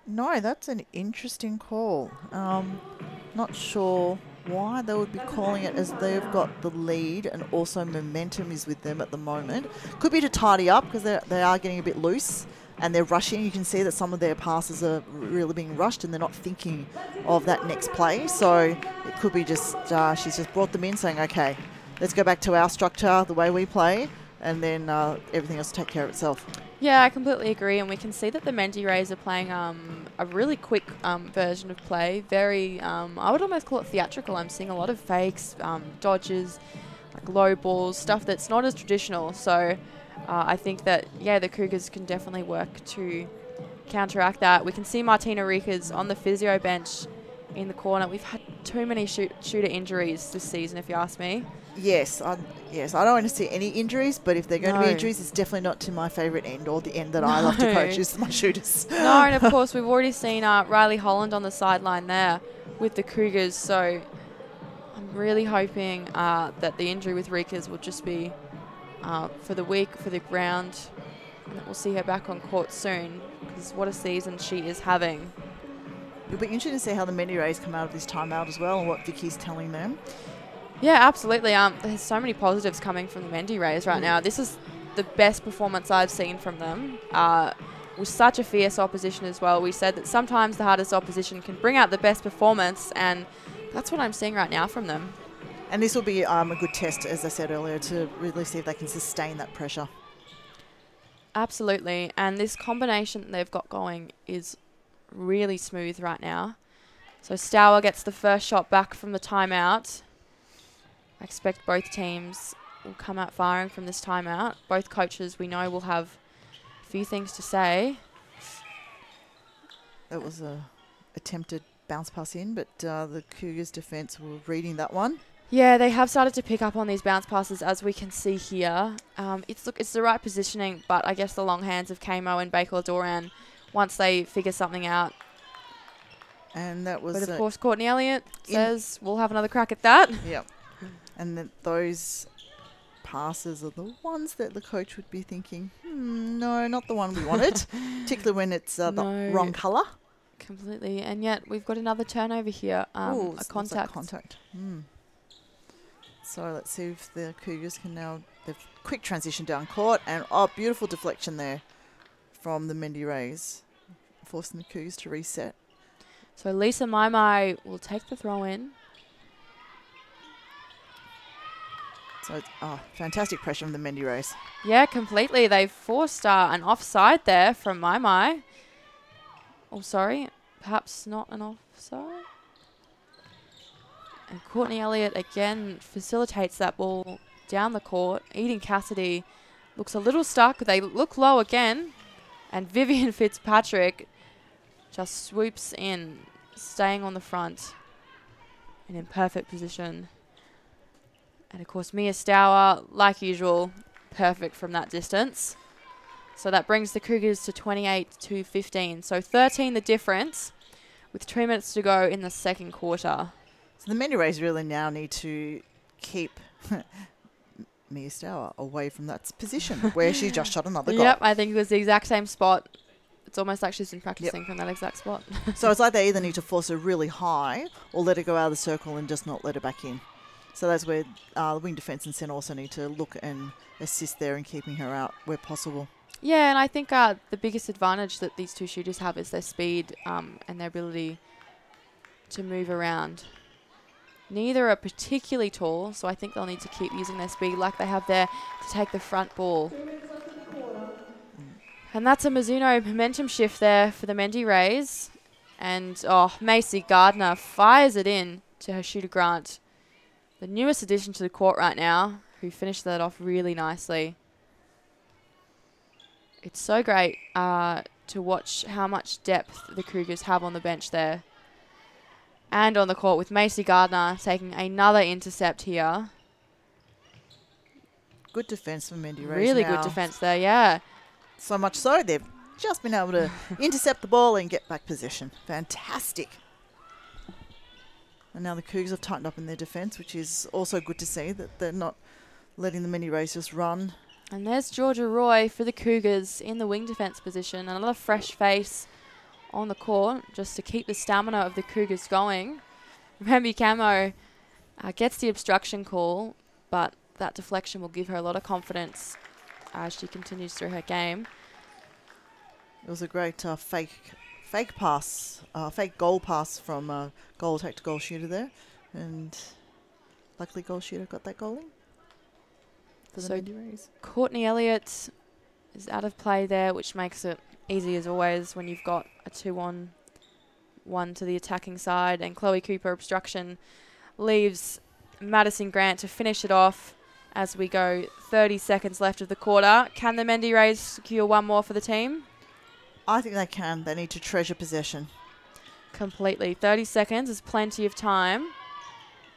No, that's an interesting call. Not sure why they would be calling it, as they've got the lead and also momentum is with them at the moment. Could be to tidy up, because they are getting a bit loose and they're rushing. You can see that some of their passes are really being rushed and they're not thinking of that next play. So it could be just she's just brought them in saying, okay, let's go back to our structure, the way we play, and then everything else will take care of itself. Yeah, I completely agree, and we can see that the Mendi Rays are playing a really quick version of play. Very, I would almost call it theatrical. I'm seeing a lot of fakes, dodges, like low balls, stuff that's not as traditional. So I think that, the Cougars can definitely work to counteract that. We can see Martina Riekers on the physio bench in the corner. We've had too many shooter injuries this season, if you ask me. Yes, I don't want to see any injuries, but if they're going to No. be injuries, it's definitely not to my favourite end, or the end that I love to coach is my shooters. No, and of course we've already seen Riley Holland on the sideline there with the Cougars, so I'm really hoping that the injury with Rikas will just be for the week, for the round, and that we'll see her back on court soon, because what a season she is having. It'll be interesting to see how the Mendi Rays come out of this timeout as well, and what Vicky's telling them. Yeah, absolutely. There's so many positives coming from the Mendi Rays right now. This is the best performance I've seen from them. With such a fierce opposition as well. We said that sometimes the hardest opposition can bring out the best performance, and that's what I'm seeing right now from them. And this will be a good test, as I said earlier, to really see if they can sustain that pressure. Absolutely. And this combination that they've got going is really smooth right now. So Stour gets the first shot back from the timeout. I expect both teams will come out firing from this timeout. Both coaches, we know, will have a few things to say. That was a attempted bounce pass in, but the Cougars defence were reading that one. Yeah, they have started to pick up on these bounce passes, as we can see here. It's the right positioning, but I guess the long hands of Kamo and Baker Doran, once they figure something out. And that was... But of course, Courtney Elliott says we'll have another crack at that. Yeah. And those passes are the ones that the coach would be thinking, no, not the one we wanted, particularly when it's the wrong colour. Completely. And yet we've got another turnover here, Ooh, a contact. So let's see if the Cougars can now... The quick transition down court, and beautiful deflection there from the Mendi Rays, forcing the Cougars to reset. So Lisa Maimai will take the throw in. So it's fantastic pressure from the Mendi Rays. Yeah, completely. They've forced an offside there from Maimai. Oh, sorry. Perhaps not an offside. And Courtney Elliott again facilitates that ball down the court. Eden Cassidy looks a little stuck. They look low again. And Vivian Fitzpatrick just swoops in, staying on the front and in perfect position. And of course, Mia Stour, like usual, perfect from that distance. So that brings the Cougars to 28-15. So 13 the difference with 2 minutes to go in the second quarter. So the Mendi Rays really now need to keep Mia Stour away from that position where she just shot another goal. Yep, I think it was the exact same spot. It's almost like she's been practicing from that exact spot. So it's like they either need to force her really high or let her go out of the circle and just not let her back in. So that's where the wing defence and centre also need to look and assist there in keeping her out where possible. Yeah, and I think the biggest advantage that these two shooters have is their speed and their ability to move around. Neither are particularly tall, so I think they'll need to keep using their speed like they have there to take the front ball. And that's a Mizuno momentum shift there for the Mendi Rays. And, Macy Gardner fires it in to her shooter Grant, the newest addition to the court right now, who finished that off really nicely. It's so great to watch how much depth the Cougars have on the bench there. And on the court with Macy Gardner taking another intercept here. Good defence from Mendi Rays. Really good defence there, yeah. So much so they've just been able to intercept the ball and get back possession. Fantastic. And now the Cougars have tightened up in their defence, which is also good to see that they're not letting the Mendi Rays just run. And there's Georgia Roy for the Cougars in the wing defence position. Another fresh face on the court just to keep the stamina of the Cougars going. Remy Camo gets the obstruction call, but that deflection will give her a lot of confidence as she continues through her game. It was a great fake goal pass from goal attack to goal shooter there, and luckily goal shooter got that goal in for the Mendi Rays. Courtney Elliott is out of play there, which makes it easy as always when you've got a 2-on-1 to the attacking side, and Chloe Cooper obstruction leaves Madison Grant to finish it off as we go 30 seconds left of the quarter. Can the Mendi Rays secure one more for the team? I think they can. They need to treasure possession. Completely. 30 seconds is plenty of time.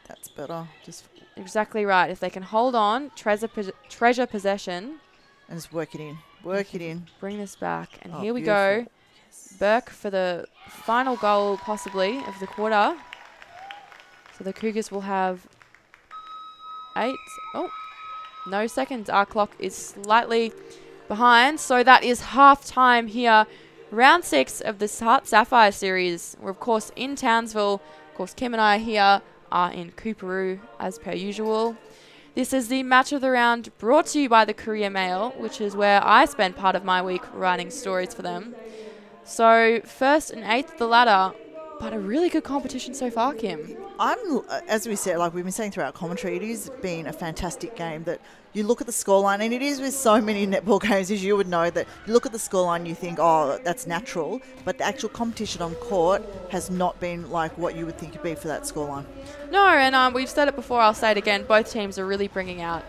That's better. Just Exactly right. If they can hold on, treasure possession. and just work it in. Work it in. Bring this back. And Oh, here we go. beautiful. Yes. Burke for the final goal, possibly, of the quarter. So the Cougars will have 8. Oh, no seconds. Our clock is slightly behind. So that is half time here. Round 6 of the HART Sapphire series. We're, of course, in Townsville. Of course, Kim and I here are in Cooperoo, as per usual. This is the match of the round brought to you by the Courier Mail, which is where I spend part of my week writing stories for them. So, 1st and 8th the ladder, but a really good competition so far, Kim. As we said, like we've been saying throughout commentary, it has been a fantastic game that you look at the scoreline, and it is with so many netball games, as you would know, that you look at the scoreline, you think, oh, that's natural, but the actual competition on court has not been like what you would think it'd be for that scoreline. No, and we've said it before, I'll say it again, both teams are really bringing out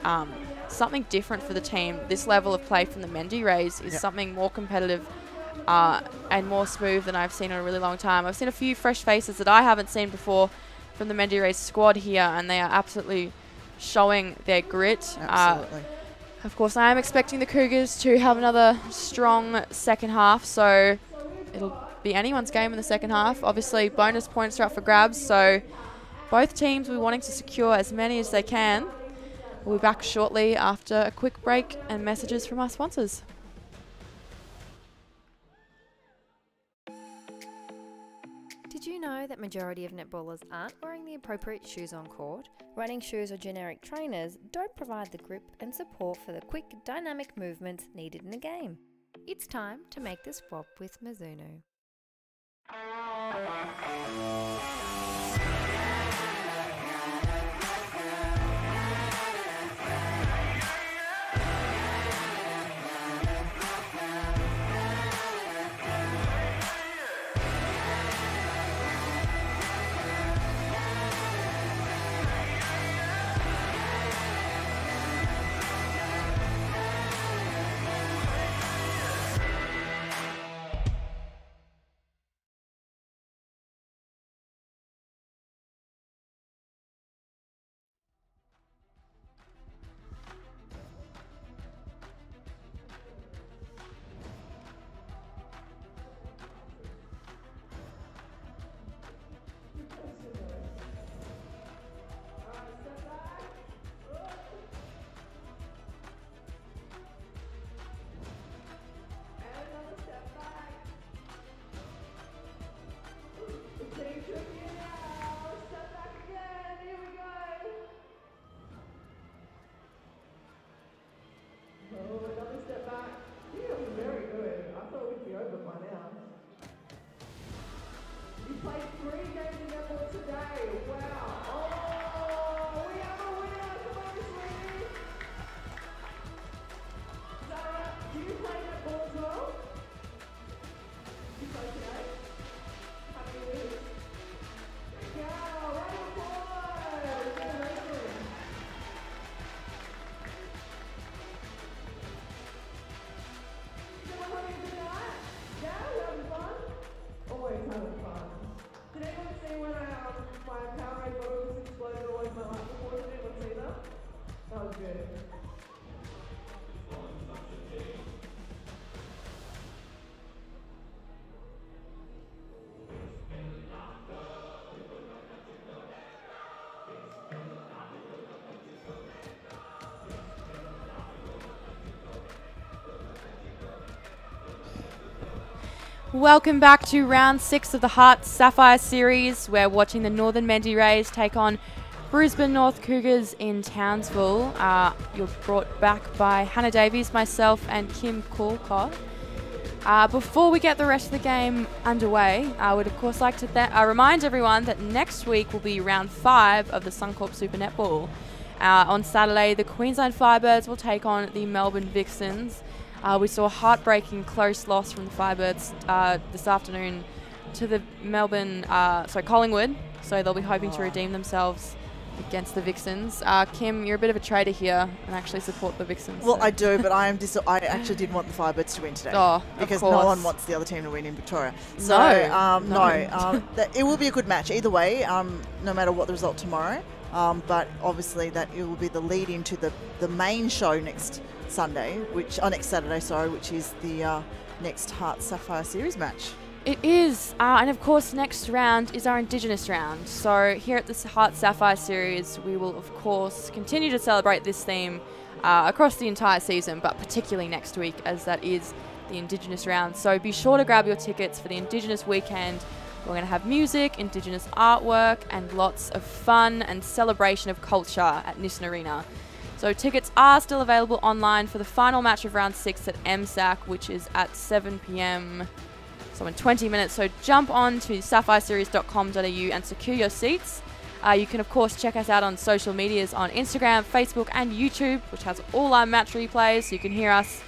something different for the team. This level of play from the Mendi Rays is something more competitive and more smooth than I've seen in a really long time. I've seen a few fresh faces that I haven't seen before from the Mendi Rays squad here, and they are absolutely showing their grit. Absolutely. Of course, I am expecting the Cougars to have another strong second half, so it'll be anyone's game in the second half. Obviously, bonus points are up for grabs, so both teams will be wanting to secure as many as they can. We'll be back shortly after a quick break and messages from our sponsors. Did you know that majority of netballers aren't wearing the appropriate shoes on court? Running shoes or generic trainers don't provide the grip and support for the quick, dynamic movements needed in a game. It's time to make the swap with Mizuno. Welcome back to round 6 of the HART Sapphire series. We're watching the Northern Mendi Rays take on Brisbane North Cougars in Townsville. You're brought back by Hannah Davies, myself and Kim Coolcott. Before we get the rest of the game underway, I would of course like to remind everyone that next week will be round 5 of the Suncorp Super Netball. On Saturday, the Queensland Firebirds will take on the Melbourne Vixens. We saw a heartbreaking close loss from the Firebirds this afternoon to the Collingwood. So they'll be hoping to redeem themselves against the Vixens. Kim, you're a bit of a traitor here and actually support the Vixens. Well, so. I do, but I actually did want the Firebirds to win today. Oh, because of course. no one wants the other team to win in Victoria. So, No. it will be a good match either way, no matter what the result tomorrow. But obviously that it will be the lead into the main show next Saturday, which is the next HART Sapphire Series match. It is, and of course next round is our Indigenous round. So here at the HART Sapphire Series, we will of course continue to celebrate this theme across the entire season, but particularly next week as that is the Indigenous round. So be sure to grab your tickets for the Indigenous weekend. We're going to have music, Indigenous artwork, and lots of fun and celebration of culture at Nissan Arena. So tickets are still available online for the final match of round 6 at MSAC, which is at 7 p.m. So in 20 minutes. So jump on to sapphireseries.com.au and secure your seats. You can of course check us out on social medias on Instagram, Facebook and YouTube, which has all our match replays. So you can hear us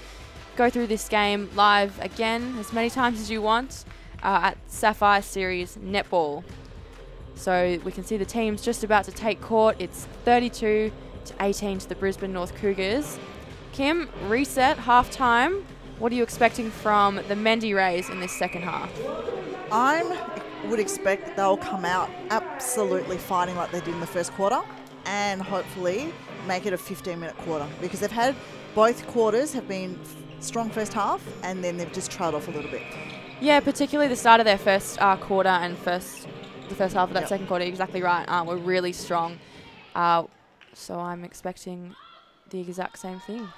go through this game live again as many times as you want at Sapphire Series Netball. So we can see the teams just about to take court. It's 32-18 to the Brisbane North Cougars. Kim, reset, half-time. What are you expecting from the Mendi Rays in this second half? I would expect that they'll come out absolutely fighting like they did in the first quarter and hopefully make it a 15-minute quarter, because they've had both quarters have been strong first half and then they've just trailed off a little bit. Yeah, particularly the start of their first quarter and the first half of that second quarter, exactly right, were really strong. So I'm expecting the exact same thing.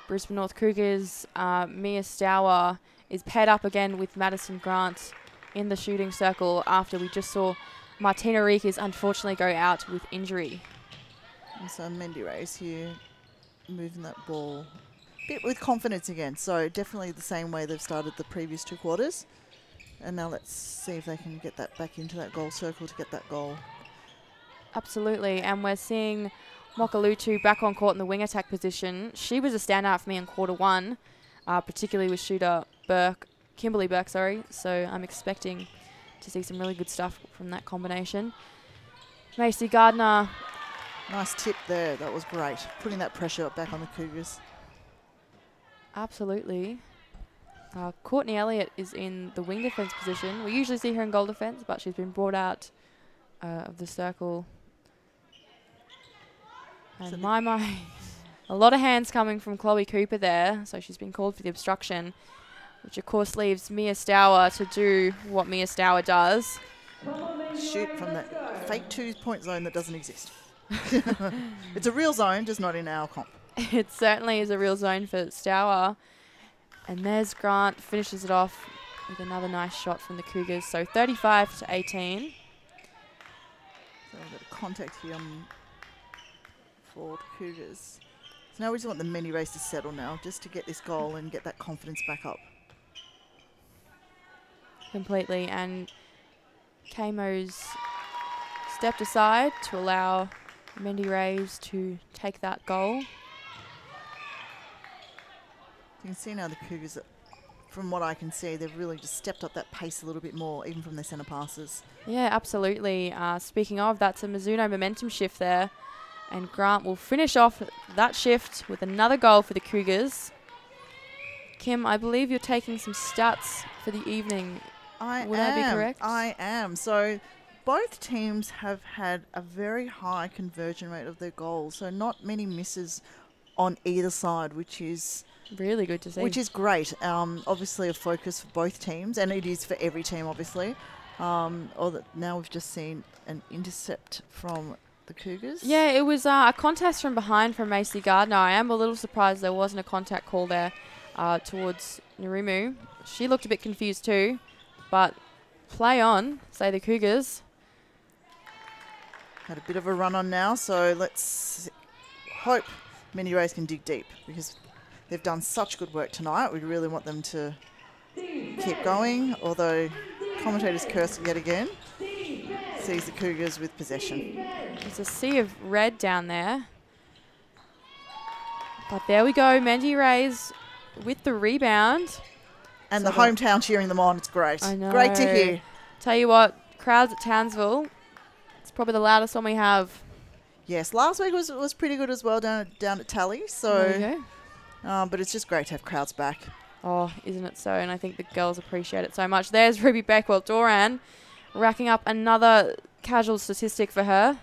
Brisbane North Cougars, Mia Stour is paired up again with Madison Grant in the shooting circle after we just saw Martina Riekes unfortunately go out with injury. And so Mendi Rays here moving that ball a bit with confidence again. So definitely the same way they've started the previous two quarters. And now let's see if they can get that back into that goal circle to get that goal. Absolutely, and we're seeing Mokalutu back on court in the wing attack position. She was a standout for me in quarter one, particularly with shooter Kimberly Burke, sorry. So I'm expecting to see some really good stuff from that combination. Macy Gardner. Nice tip there. That was great. Putting that pressure back on the Cougars. Absolutely. Courtney Elliott is in the wing defence position. We usually see her in goal defence, but she's been brought out of the circle. And my, a lot of hands coming from Chloe Cooper there. So she's been called for the obstruction, which of course leaves Mia Stour to do what Mia Stour does. Shoot from that fake 2-point zone that doesn't exist. It's a real zone, just not in our comp. It certainly is a real zone for Stour. And there's Grant, finishes it off with another nice shot from the Cougars. So 35-18. So a bit of contact here for the Cougars. So now we just want the Mendi Rays to settle now, just to get this goal and get that confidence back up. Completely. And Kamo's stepped aside to allow Mendi Rays to take that goal. You can see now the Cougars, from what I can see, they've really just stepped up that pace a little bit more, even from their centre passes. Yeah, absolutely. Speaking of, that's a Mizuno momentum shift there. And Grant will finish off that shift with another goal for the Cougars. Kim, I believe you're taking some stats for the evening. Would I be correct? I am. So both teams have had a very high conversion rate of their goals. So not many misses on either side, which is really good to see. Which is great. Obviously a focus for both teams, and it is for every team, obviously. Now we've just seen an intercept from the Cougars. Yeah, it was a contest from behind from Macy Gardner. I am a little surprised there wasn't a contact call there towards Narumu. She looked a bit confused too, but play on, say the Cougars. Had a bit of a run on now, so let's hope Mendi Rays can dig deep, because they've done such good work tonight. We really want them to keep going, although commentators curse yet again. Sees the Cougars with possession. There's a sea of red down there. But there we go, Mendi Rays with the rebound. And the hometown cheering them on, it's great. I know. Great to hear. Tell you what, crowds at Townsville, it's It's probably the loudest one we have. Yes, last week was pretty good as well down at Tally. So, There you go. but it's just great to have crowds back. Oh, isn't it so? And I think the girls appreciate it so much. There's Ruby Beckwell-Doran racking up another casual statistic for her.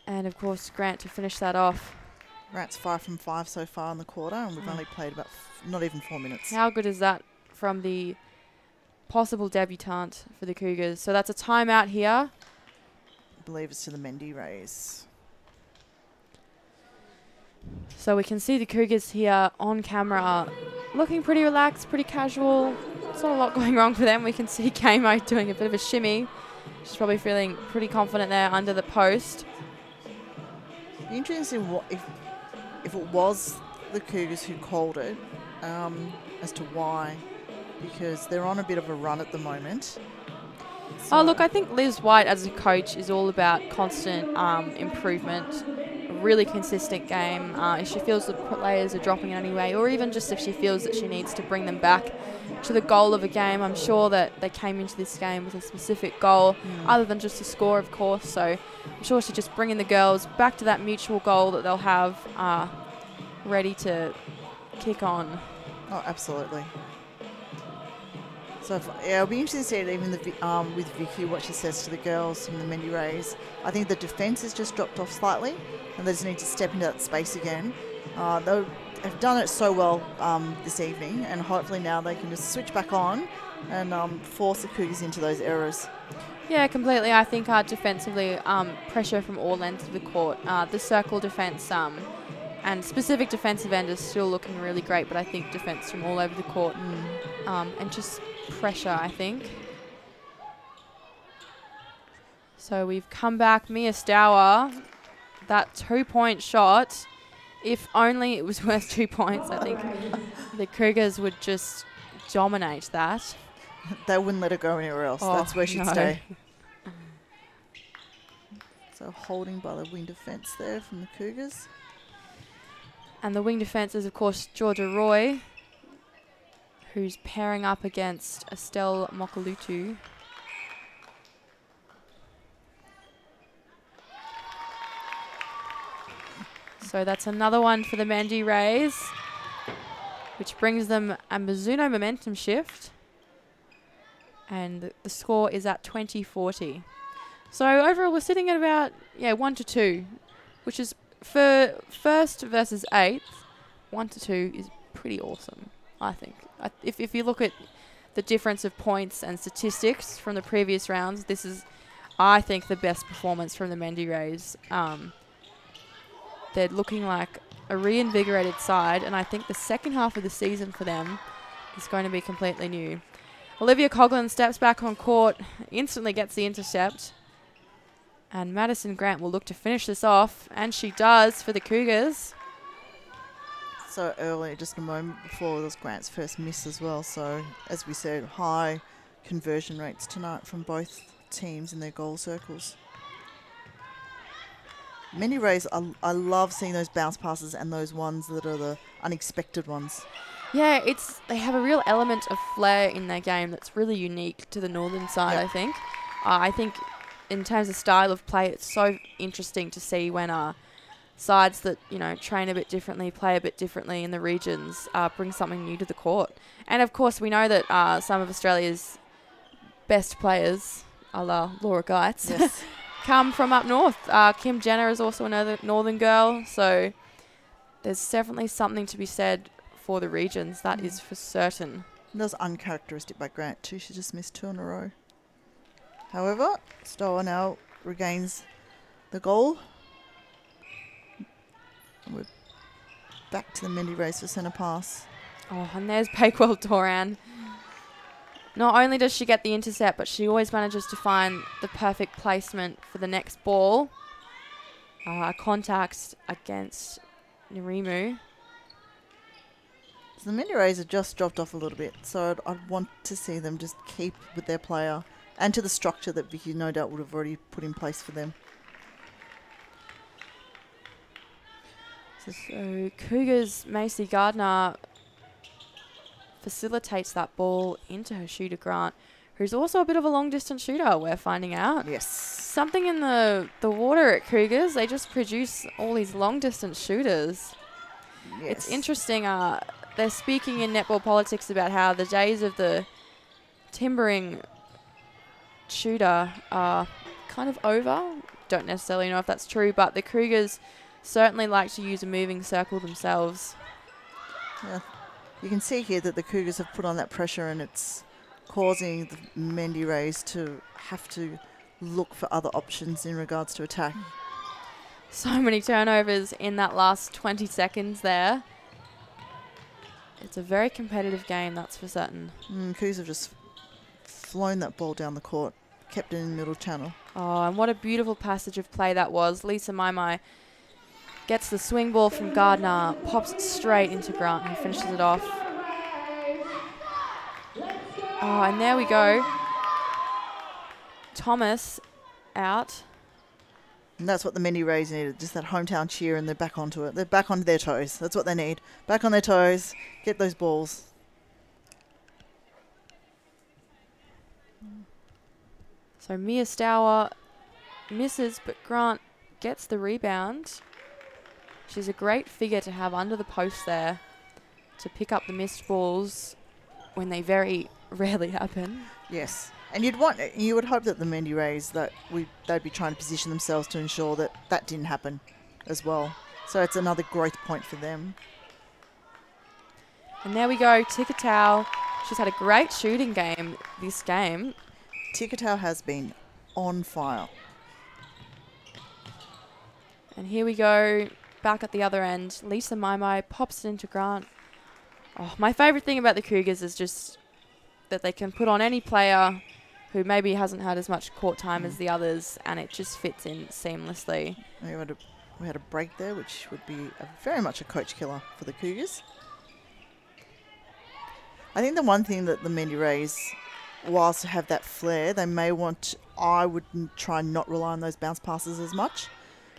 And, of course, Grant to finish that off. Grant's 5 from 5 so far in the quarter, and we've only played about not even 4 minutes. How good is that from the possible debutante for the Cougars? So that's a timeout here. I believe it's to the Mendi Rays. So we can see the Cougars here on camera looking pretty relaxed, pretty casual. There's not a lot going wrong for them. We can see Kamo doing a bit of a shimmy. She's probably feeling pretty confident there under the post. Be interesting if it was the Cougars who called it, as to why, because they're on a bit of a run at the moment. Oh, look, I think Liz White as a coach is all about constant improvement, a really consistent game. If she feels the players are dropping in any way, or even just if she feels that she needs to bring them back to the goal of a game. I'm sure that they came into this game with a specific goal, other than just a score, of course. So I'm sure she's just bringing the girls back to that mutual goal that they'll have ready to kick on. Oh, absolutely. So it'll be interesting to see it even with Vicky, what she says to the girls from the Mendi Rays. I think the defence has just dropped off slightly, and they just need to step into that space again. They have done it so well this evening, and hopefully now they can just switch back on and force the Cougars into those errors. Yeah, completely. I think defensively, pressure from all ends of the court. The circle defence and specific defensive end is still looking really great, but I think defence from all over the court and just pressure, I think. So we've come back. Mia Stour, that 2-point shot, if only it was worth 2 points, I think the Cougars would just dominate that. They wouldn't let her go anywhere else. Oh, that's where she'd no. stay. So holding by the wing defence there from the Cougars. And the wing defence is, of course, Georgia Roy, who's pairing up against Estelle Mokalutu. So that's another one for the Mendi Rays, which brings them a Mizuno momentum shift. And the score is at 20-40. So overall, we're sitting at about 1-2, which is for first versus eighth. 1-2 is pretty awesome, I think. If you look at the difference of points and statistics from the previous rounds, this is, I think, the best performance from the Mendi Rays. They're looking like a reinvigorated side, and I think the second half of the season for them is going to be completely new. Olivia Coughlin steps back on court, instantly gets the intercept, and Madison Grant will look to finish this off, and she does for the Cougars. So early, just a moment before was Grant's first miss as well. So, as we said, high conversion rates tonight from both teams in their goal circles. Mendi Rays, I love seeing those bounce passes and those ones that are the unexpected ones. Yeah, they have a real element of flair in their game that's really unique to the northern side, Yep. I think. I think in terms of style of play, it's so interesting to see when sides that, train a bit differently, play a bit differently in the regions, bring something new to the court. And, of course, we know that some of Australia's best players, a la Laura Geitz, Yes. come from up north. Kim Jenner is also another northern girl, so there's definitely something to be said for the regions, that is for certain. That was uncharacteristic by Grant too. She just missed 2 in a row. However, Stower now regains the goal. And we're back to the Mendi Rays for centre pass. Oh, and there's Bakewell-Doran. Not only does she get the intercept, but she always manages to find the perfect placement for the next ball. Contact against Narimu. So the Mendi Rays have just dropped off a little bit, so I'd want to see them just keep with their player and to the structure that Vicky no doubt would have already put in place for them. So Cougars' Macy Gardner facilitates that ball into her shooter Grant, who's also a bit of a long-distance shooter, we're finding out. Yes. something in the water at Cougars. They just produce all these long-distance shooters. Yes. It's interesting. They're speaking in netball politics about how the days of the timbering shooter are kind of over. Don't necessarily know if that's true, but the Cougars certainly like to use a moving circle themselves. Yeah. You can see here that the Cougars have put on that pressure, and it's causing the Mendi Rays to have to look for other options in regards to attack. So many turnovers in that last 20 seconds there. It's a very competitive game, that's for certain. Cougars have just flown that ball down the court, kept it in the middle channel. Oh, and what a beautiful passage of play that was. Lisa Maimai gets the swing ball from Gardner, pops it straight into Grant, who finishes it off. Oh, and there we go. Thomas out. And that's what the Mendi Rays needed, just that hometown cheer, and they're back onto it. They're back onto their toes. That's what they need. Back on their toes, get those balls. So Mia Stour misses, but Grant gets the rebound. She's a great figure to have under the post there to pick up the missed balls when they very rarely happen. Yes. And you would hope that the Mendi Rays, that they'd be trying to position themselves to ensure that that didn't happen as well. So it's another growth point for them. And there we go, Tikatau. She's had a great shooting game this game. Tikatau has been on fire. And here we go, back at the other end. Lisa Maimai pops it into Grant. Oh, my favourite thing about the Cougars is just that they can put on any player who maybe hasn't had as much court time as the others, and it just fits in seamlessly. We had a break there, which would be very much a coach killer for the Cougars. I think the one thing that the Mendi Rays, whilst have that flair, they may want, I would try and not rely on those bounce passes as much,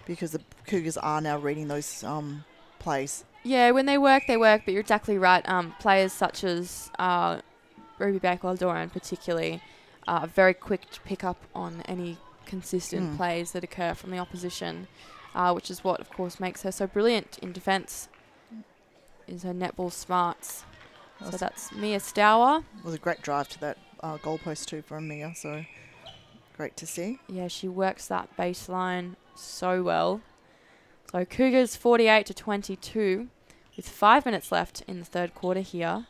because the Cougars are now reading those plays. Yeah, when they work, but you're exactly right. Players such as Ruby Bakewell-Doran particularly are very quick to pick up on any consistent plays that occur from the opposition, which is what, of course, makes her so brilliant in defence, is her netball smarts. So that's Mia Stour. It was a great drive to that goalpost too from Mia, so great to see. Yeah, she works that baseline so well. So Cougars 48-22 with 5 minutes left in the third quarter here.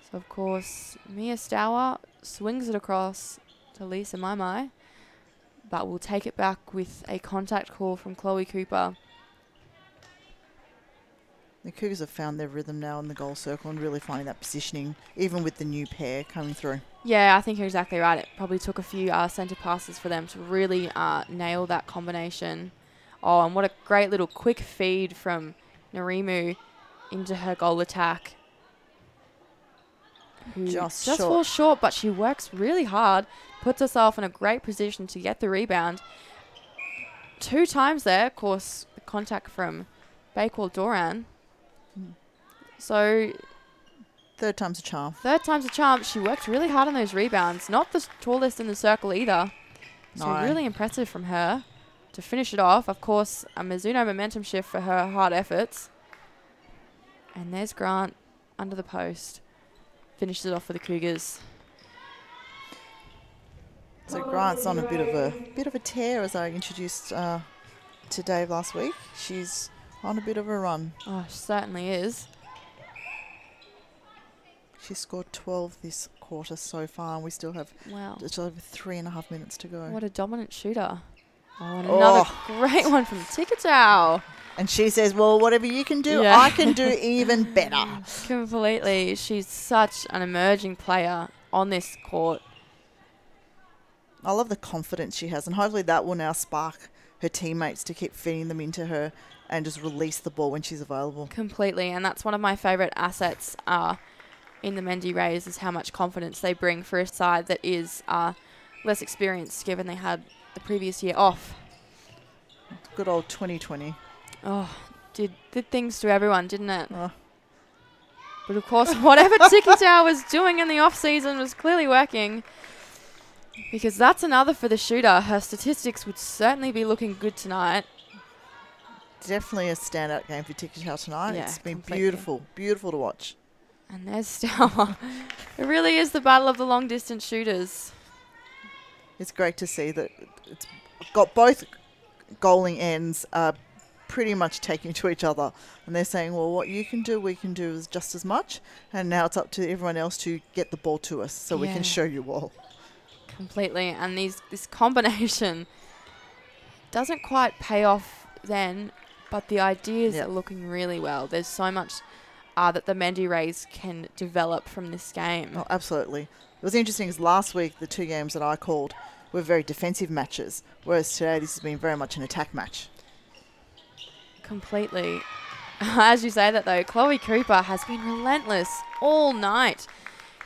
So, of course, Mia Stour swings it across to Lisa Maimai, but will take it back with a contact call from Chloe Cooper. The Cougars have found their rhythm now in the goal circle and really finding that positioning, even with the new pair coming through. Yeah, I think you're exactly right. It probably took a few centre passes for them to really nail that combination. Oh, and what a great little quick feed from Narimu into her goal attack. Who just falls short, but she works really hard, puts herself in a great position to get the rebound. 2 times there, of course, the contact from Bakewell-Doran. So third time's a charm. Third time's a charm. She worked really hard on those rebounds. Not the tallest in the circle either. So really impressive from her to finish it off. Of course, a Mizuno momentum shift for her hard efforts. And there's Grant under the post. Finishes it off for the Cougars. So Grant's on a bit of a tear, as I introduced to Dave last week. She's on a bit of a run. Oh, she certainly is. She scored 12 this quarter so far, and we still have just over 3.5 minutes to go. What a dominant shooter. Oh, and another great one from Tikatau. And she says, well, whatever you can do, I can do even better. Completely. She's such an emerging player on this court. I love the confidence she has, and hopefully that will now spark her teammates to keep feeding them into her and just release the ball when she's available. Completely, and that's one of my favourite assets in the Mendi Rays, is how much confidence they bring for a side that is less experienced, given they had the previous year off. Good old 2020. Oh, did things to everyone, didn't it? Oh. But of course, whatever Tikatau was doing in the off-season was clearly working. Because that's another for the shooter. Her statistics would certainly be looking good tonight. Definitely a standout game for Tikkakow tonight. Yeah, it's been completely. beautiful, beautiful to watch. And there's Stour. It really is the battle of the long distance shooters. It's great to see that it's got both goaling ends pretty much taking to each other. And they're saying, well, what you can do, we can do is just as much. And now it's up to everyone else to get the ball to us so we can show you all. Completely. And this combination doesn't quite pay off then, but the ideas are looking really well. There's so much that the Mendi Rays can develop from this game. Oh, absolutely. It was interesting because last week the 2 games that I called were very defensive matches, whereas today this has been very much an attack match. Completely. As you say that though, Chloe Cooper has been relentless all night,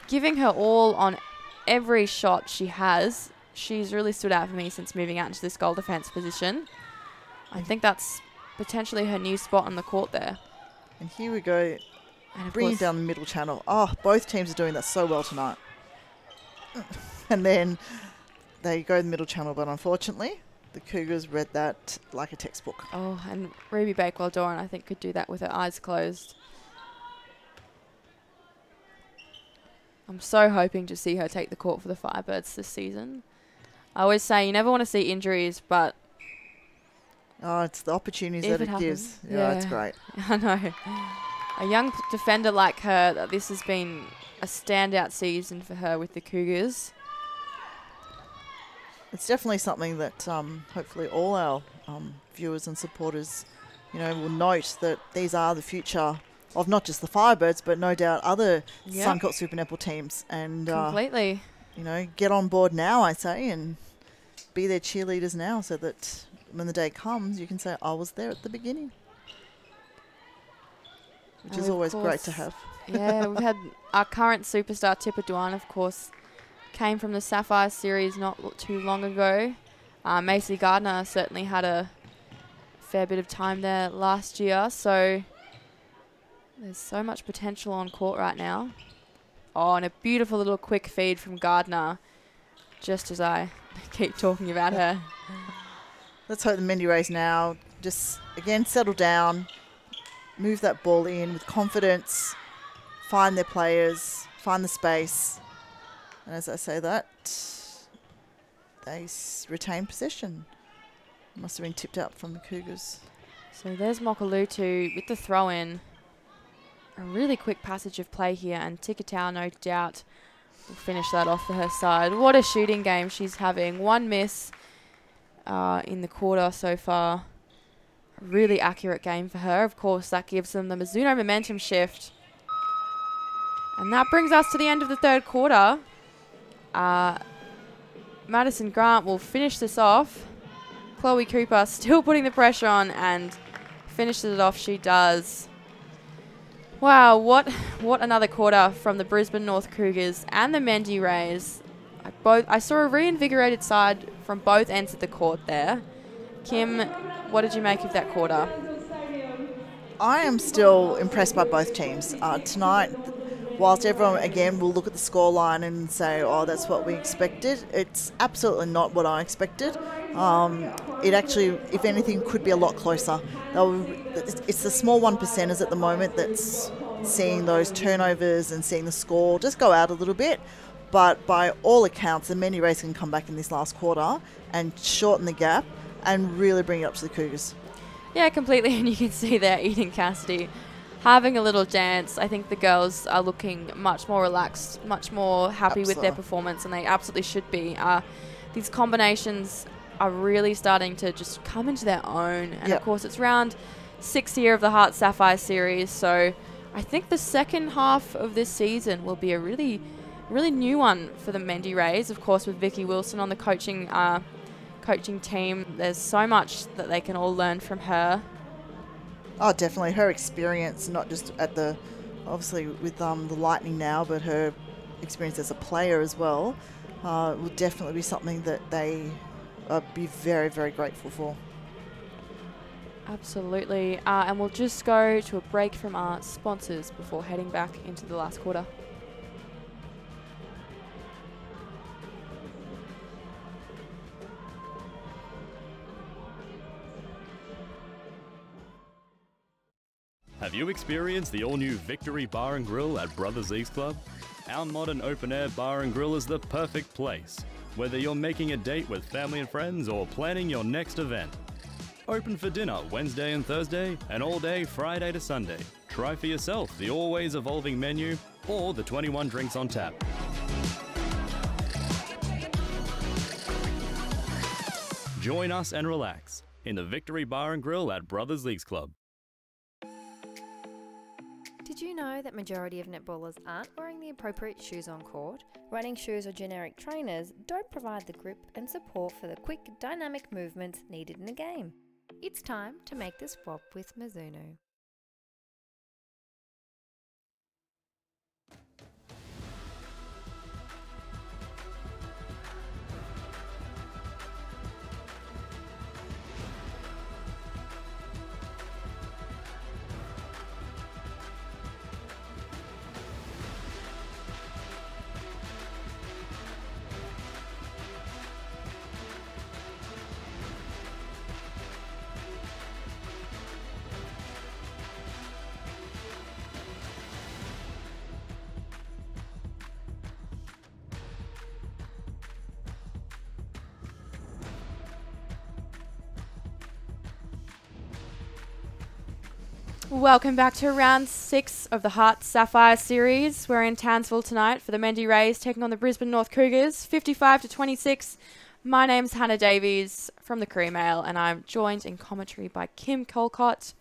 giving her all on every shot she has. She's really stood out for me since moving out into this goal defense position. I think that's potentially her new spot on the court there. And here we go, And of bringing course, down the middle channel. Oh, both teams are doing that so well tonight. And then they go the middle channel, but unfortunately, the Cougars read that like a textbook. oh, and Ruby Bakewell-Doran, I think, could do that with her eyes closed. I'm so hoping to see her take the court for the Firebirds this season. I always say you never want to see injuries, but Oh, it's the opportunities if that it gives. happens, Yeah, it's great. I know. A young defender like her, this has been a standout season for her with the Cougars. It's definitely something that hopefully all our viewers and supporters, will note that these are the future of not just the Firebirds, but no doubt other Suncourt Super Netball teams. And, Completely. Get on board now, I say, and be their cheerleaders now so that when the day comes, you can say, I was there at the beginning. Which is always great to have. Yeah, we've had our current superstar, Tipper Duan, of course, came from the Sapphire series not too long ago. Macy Gardner certainly had a fair bit of time there last year, so there's so much potential on court right now. Oh, and a beautiful little quick feed from Gardner, just as I keep talking about her. Let's hope the Mendi Rays now just, again, settle down, move that ball in with confidence, find their players, find the space. And as I say that, they retain possession. Must have been tipped out from the Cougars. So there's Mokalutu with the throw-in. A really quick passage of play here, and Tikkakow, no doubt, will finish that off for her side. What a shooting game she's having. 1 miss in the quarter so far. A really accurate game for her. Of course, that gives them the Mizuno momentum shift. And that brings us to the end of the third quarter. Madison Grant will finish this off. Chloe Cooper still putting the pressure on and finishes it off. She does. Wow, what another quarter from the Brisbane North Cougars and the Mendi Rays. I saw a reinvigorated side from both ends of the court there. Kim, what did you make of that quarter? I am still impressed by both teams. Tonight, whilst everyone, again, will look at the scoreline and say, oh, that's what we expected, it's absolutely not what I expected. It actually, if anything, could be a lot closer. It's the small 1%ers at the moment that's seeing those turnovers and seeing the score just go out a little bit. But by all accounts, the Mendi Rays can come back in this last quarter and shorten the gap and really bring it up to the Cougars. Yeah, completely. And you can see there Eden Cassidy having a little dance. I think the girls are looking much more relaxed, much more happy with their performance, and they absolutely should be. These combinations are really starting to just come into their own. And of course, it's round 6 here of the HART Sapphire series. So I think the second half of this season will be a really new one for the Mendi Rays. Of course, with Vicky Wilson on the coaching team, there's so much that they can all learn from her. Oh, definitely. Her experience, not just at obviously with the Lightning now, but her experience as a player as well, will definitely be something that they be very, very grateful for. Absolutely. And we'll just go to a break from our sponsors before heading back into the last quarter. Have you experienced the all-new Victory Bar and Grill at Brothers East Club? Our modern open-air bar and grill is the perfect place, whether you're making a date with family and friends or planning your next event. Open for dinner Wednesday and Thursday, and all day Friday to Sunday. Try for yourself the always evolving menu or the 21 drinks on tap. Join us and relax in the Victory Bar and Grill at Brothers East Club. Did you know that majority of netballers aren't wearing the appropriate shoes on court? Running shoes or generic trainers don't provide the grip and support for the quick, dynamic movements needed in a game. It's time to make the swap with Mizuno. Welcome back to round 6 of the HART Sapphire series. We're in Townsville tonight for the Mendi Rays taking on the Brisbane North Cougars, 55-26. My name's Hannah Davies from the Courier Mail, and I'm joined in commentary by Kim Colcott.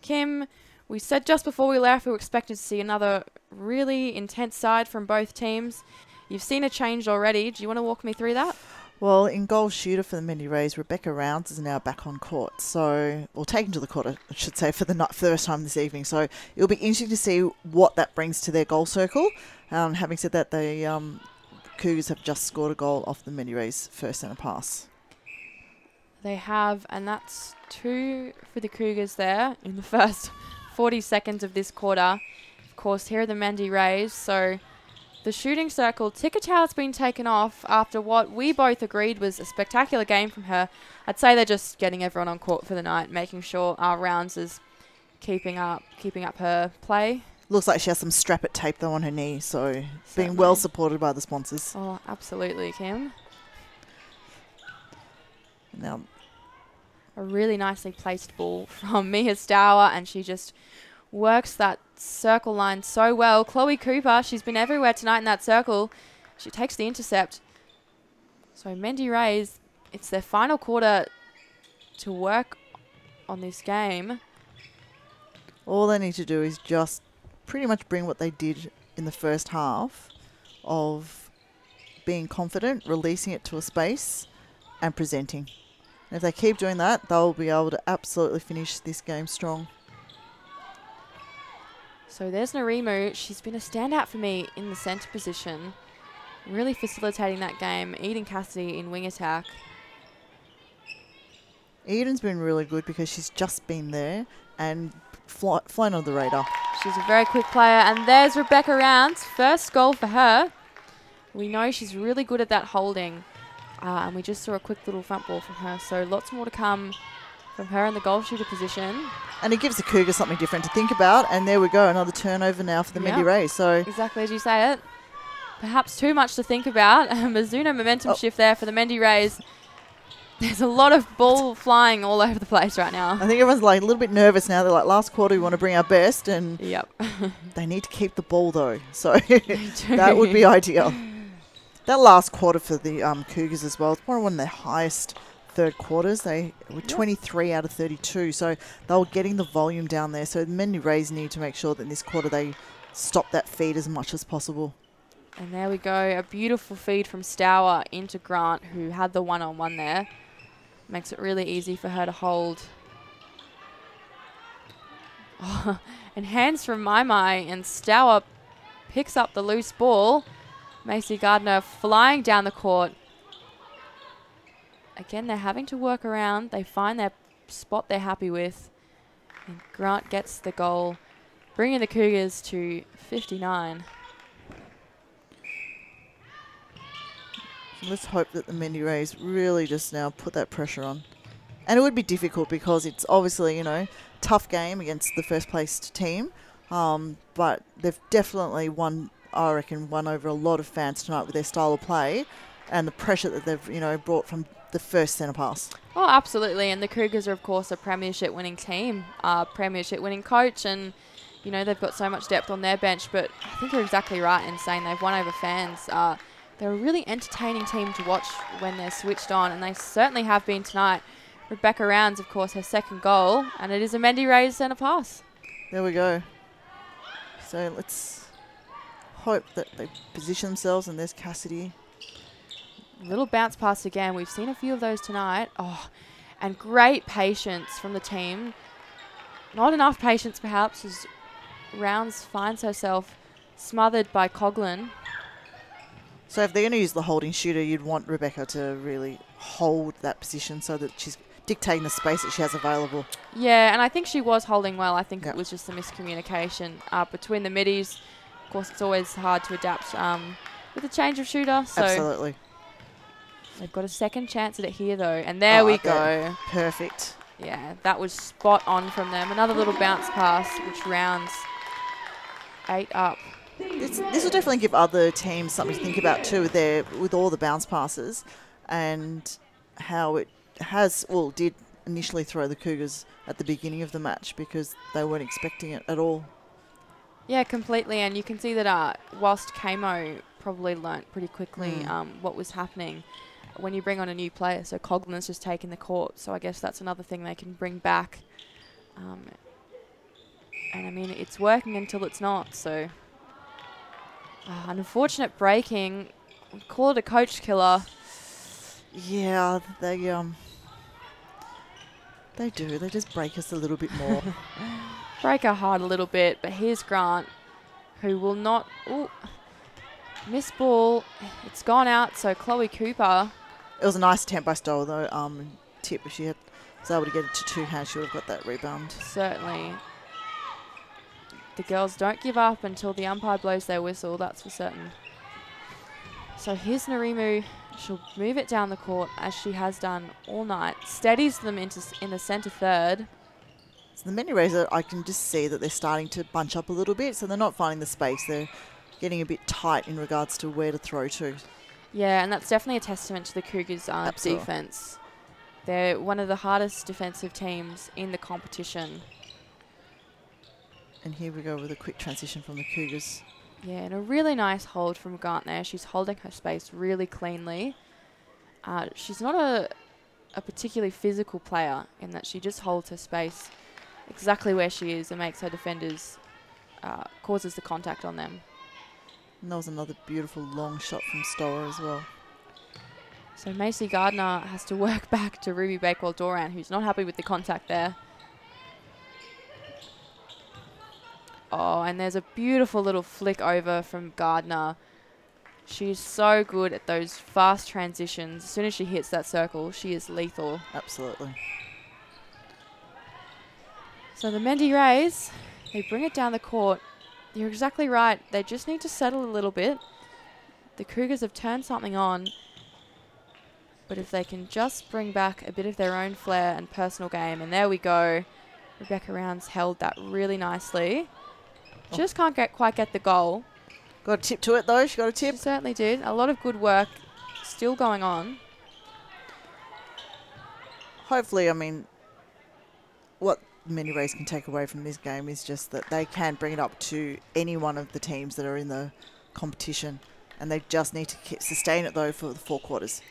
Kim, we said just before we left we were expecting to see another really intense side from both teams. You've seen a change already. Do you want to walk me through that? Well, in goal shooter for the Mendi Rays, Rebecca Rounds is now back on court. So, or taken to the court, I should say, for the first time this evening. So, it'll be interesting to see what that brings to their goal circle. Having said that, the Cougars have just scored a goal off the Mendi Rays' first centre pass. They have, and that's 2 for the Cougars there in the first 40 seconds of this quarter. Of course, here are the Mendi Rays. So, the shooting circle, Ticketow's been taken off after what we both agreed was a spectacular game from her. I'd say they're just getting everyone on court for the night, making sure our Rounds is keeping up her play. Looks like she has some strap-it tape though on her knee, so Certainly. being well supported by the sponsors. Oh, absolutely, Kim. Now, A really nicely placed ball from Mia Stour, and she just works that circle line so well. Chloe Cooper, she's been everywhere tonight in that circle. She takes the intercept. So Mendi Rays, it's their final quarter to work on this game. all they need to do is just pretty much bring what they did in the first half of being confident, releasing it to a space and presenting. And if they keep doing that, they'll be able to absolutely finish this game strong. So there's Narimu. She's been a standout for me in the centre position, really facilitating that game. Eden Cassidy in wing attack. Eden's been really good because she's just been there and flying under the radar. She's a very quick player. And there's Rebecca Rounds. First goal for her. We know she's really good at that holding. And we just saw a quick little front ball from her. So lots more to come from her in the goal shooter position. And it gives the Cougars something different to think about. And there we go, another turnover now for the Mendi Rays. So exactly as you say it. Perhaps too much to think about. Mizuno momentum shift there for the Mendi Rays. There's a lot of ball flying all over the place right now. I think everyone's like a little bit nervous now. They're like, last quarter we want to bring our best. And Yep. they need to keep the ball though. So that would be ideal. That last quarter for the Cougars as well, it's one of their highest third quarters. They were 23 out of 32, so they were getting the volume down there. So the Mendi Rays need to make sure that in this quarter they stop that feed as much as possible. And there we go, a beautiful feed from Stour into Grant, who had the one-on-one there. Makes it really easy for her to hold. Oh, and hands from Mai, and Stour picks up the loose ball. Macy Gardner flying down the court. Again, they're having to work around. They find their spot they're happy with. And Grant gets the goal, bringing the Cougars to 59. Let's hope that the Mendi Rays really just now put that pressure on And it would be difficult because it's obviously, tough game against the first placed team. But they've definitely won over a lot of fans tonight with their style of play and the pressure that they've, brought from the first centre pass. Oh, absolutely. And the Cougars are, of course, a premiership winning team, premiership winning coach, and, they've got so much depth on their bench. But I think you're exactly right in saying they've won over fans. They're a really entertaining team to watch when they're switched on, and they certainly have been tonight. Rebecca Rounds, of course, her second goal, and it is a Mendi raised centre pass. There we go. So let's hope that they position themselves, and there's Cassidy. Little bounce pass again. We've seen a few of those tonight. Oh, and great patience from the team. Not enough patience, perhaps, as Rounds finds herself smothered by Coughlin. So if they're going to use the holding shooter, you'd want Rebecca to really hold that position so that she's dictating the space that she has available. Yeah, and I think she was holding well. I think it was just a miscommunication between the middies. Of course, it's always hard to adapt with a change of shooter. So absolutely. They've got a second chance at it here, though. And there we go. Perfect. Yeah, that was spot on from them. Another little bounce pass, which Rounds 8 up. This will definitely give other teams something to think about too with all the bounce passes and how it did initially throw the Cougars at the beginning of the match because they weren't expecting it at all. Yeah, completely. And you can see that whilst Kamo probably learnt pretty quickly what was happening when you bring on a new player. So Coughlin's just taken the court. So I guess that's another thing they can bring back. And I mean, it's working until it's not. So unfortunate breaking. Call it a coach killer. Yeah, they do. They just break us a little bit more. Break our heart a little bit. But here's Grant, who will not... Ooh, miss ball. It's gone out. So Chloe Cooper. It was a nice attempt by Stoll, though. Tip, if she was able to get it to two hands, she would have got that rebound. Certainly. The girls don't give up until the umpire blows their whistle, that's for certain. So here's Narimu. She'll move it down the court as she has done all night. Steadies them in the centre third. So the Mendi Razor, I can just see that they're starting to bunch up a little bit, so they're not finding the space. They're getting a bit tight in regards to where to throw to. Yeah, and that's definitely a testament to the Cougars' defence. They're one of the hardest defensive teams in the competition. And here we go with a quick transition from the Cougars. Yeah, and a really nice hold from Gant there. She's holding her space really cleanly. She's not a particularly physical player in that she just holds her space exactly where she is and makes her defenders, causes the contact on them. And that was another beautiful long shot from Stoller as well. So Macy Gardner has to work back to Ruby Bakewell-Doran, who's not happy with the contact there. Oh, and there's a beautiful little flick over from Gardner. She's so good at those fast transitions. As soon as she hits that circle, she is lethal. Absolutely. So the Mendi Rays, they bring it down the court. You're exactly right. They just need to settle a little bit. The Cougars have turned something on. But if they can just bring back a bit of their own flair and personal game, and there we go. Rebecca Rounds held that really nicely. Just can't quite get the goal. Got a tip to it, though. She got a tip. She certainly did. A lot of good work still going on. Hopefully, I mean, what Mendi Rays can take away from this game is just that they can bring it up to any one of the teams that are in the competition. And they just need to sustain it, though, for the 4 quarters.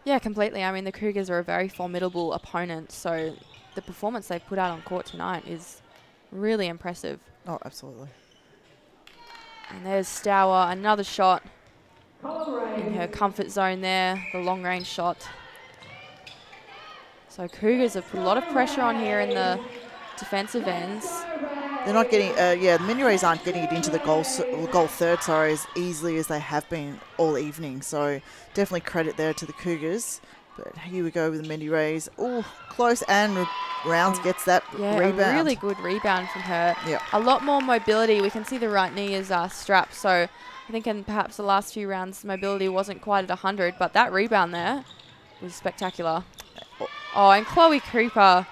Yeah, completely. I mean, the Cougars are a very formidable opponent. So the performance they've put out on court tonight is really impressive. Oh, absolutely. And there's Stour, another shot in her comfort zone there, the long-range shot. So Cougars have put a lot of pressure on here in the defensive ends. They're not getting, the Mendi Rays aren't getting it into the goal third, as easily as they have been all evening. So definitely credit there to the Cougars. But here we go with the Mendi Rays. Oh, close, and Rounds gets that rebound. A really good rebound from her. Yeah. A lot more mobility. We can see the right knee is strapped. So I think in perhaps the last few rounds, mobility wasn't quite at 100, but that rebound there was spectacular. Oh, and Chloe Cooper.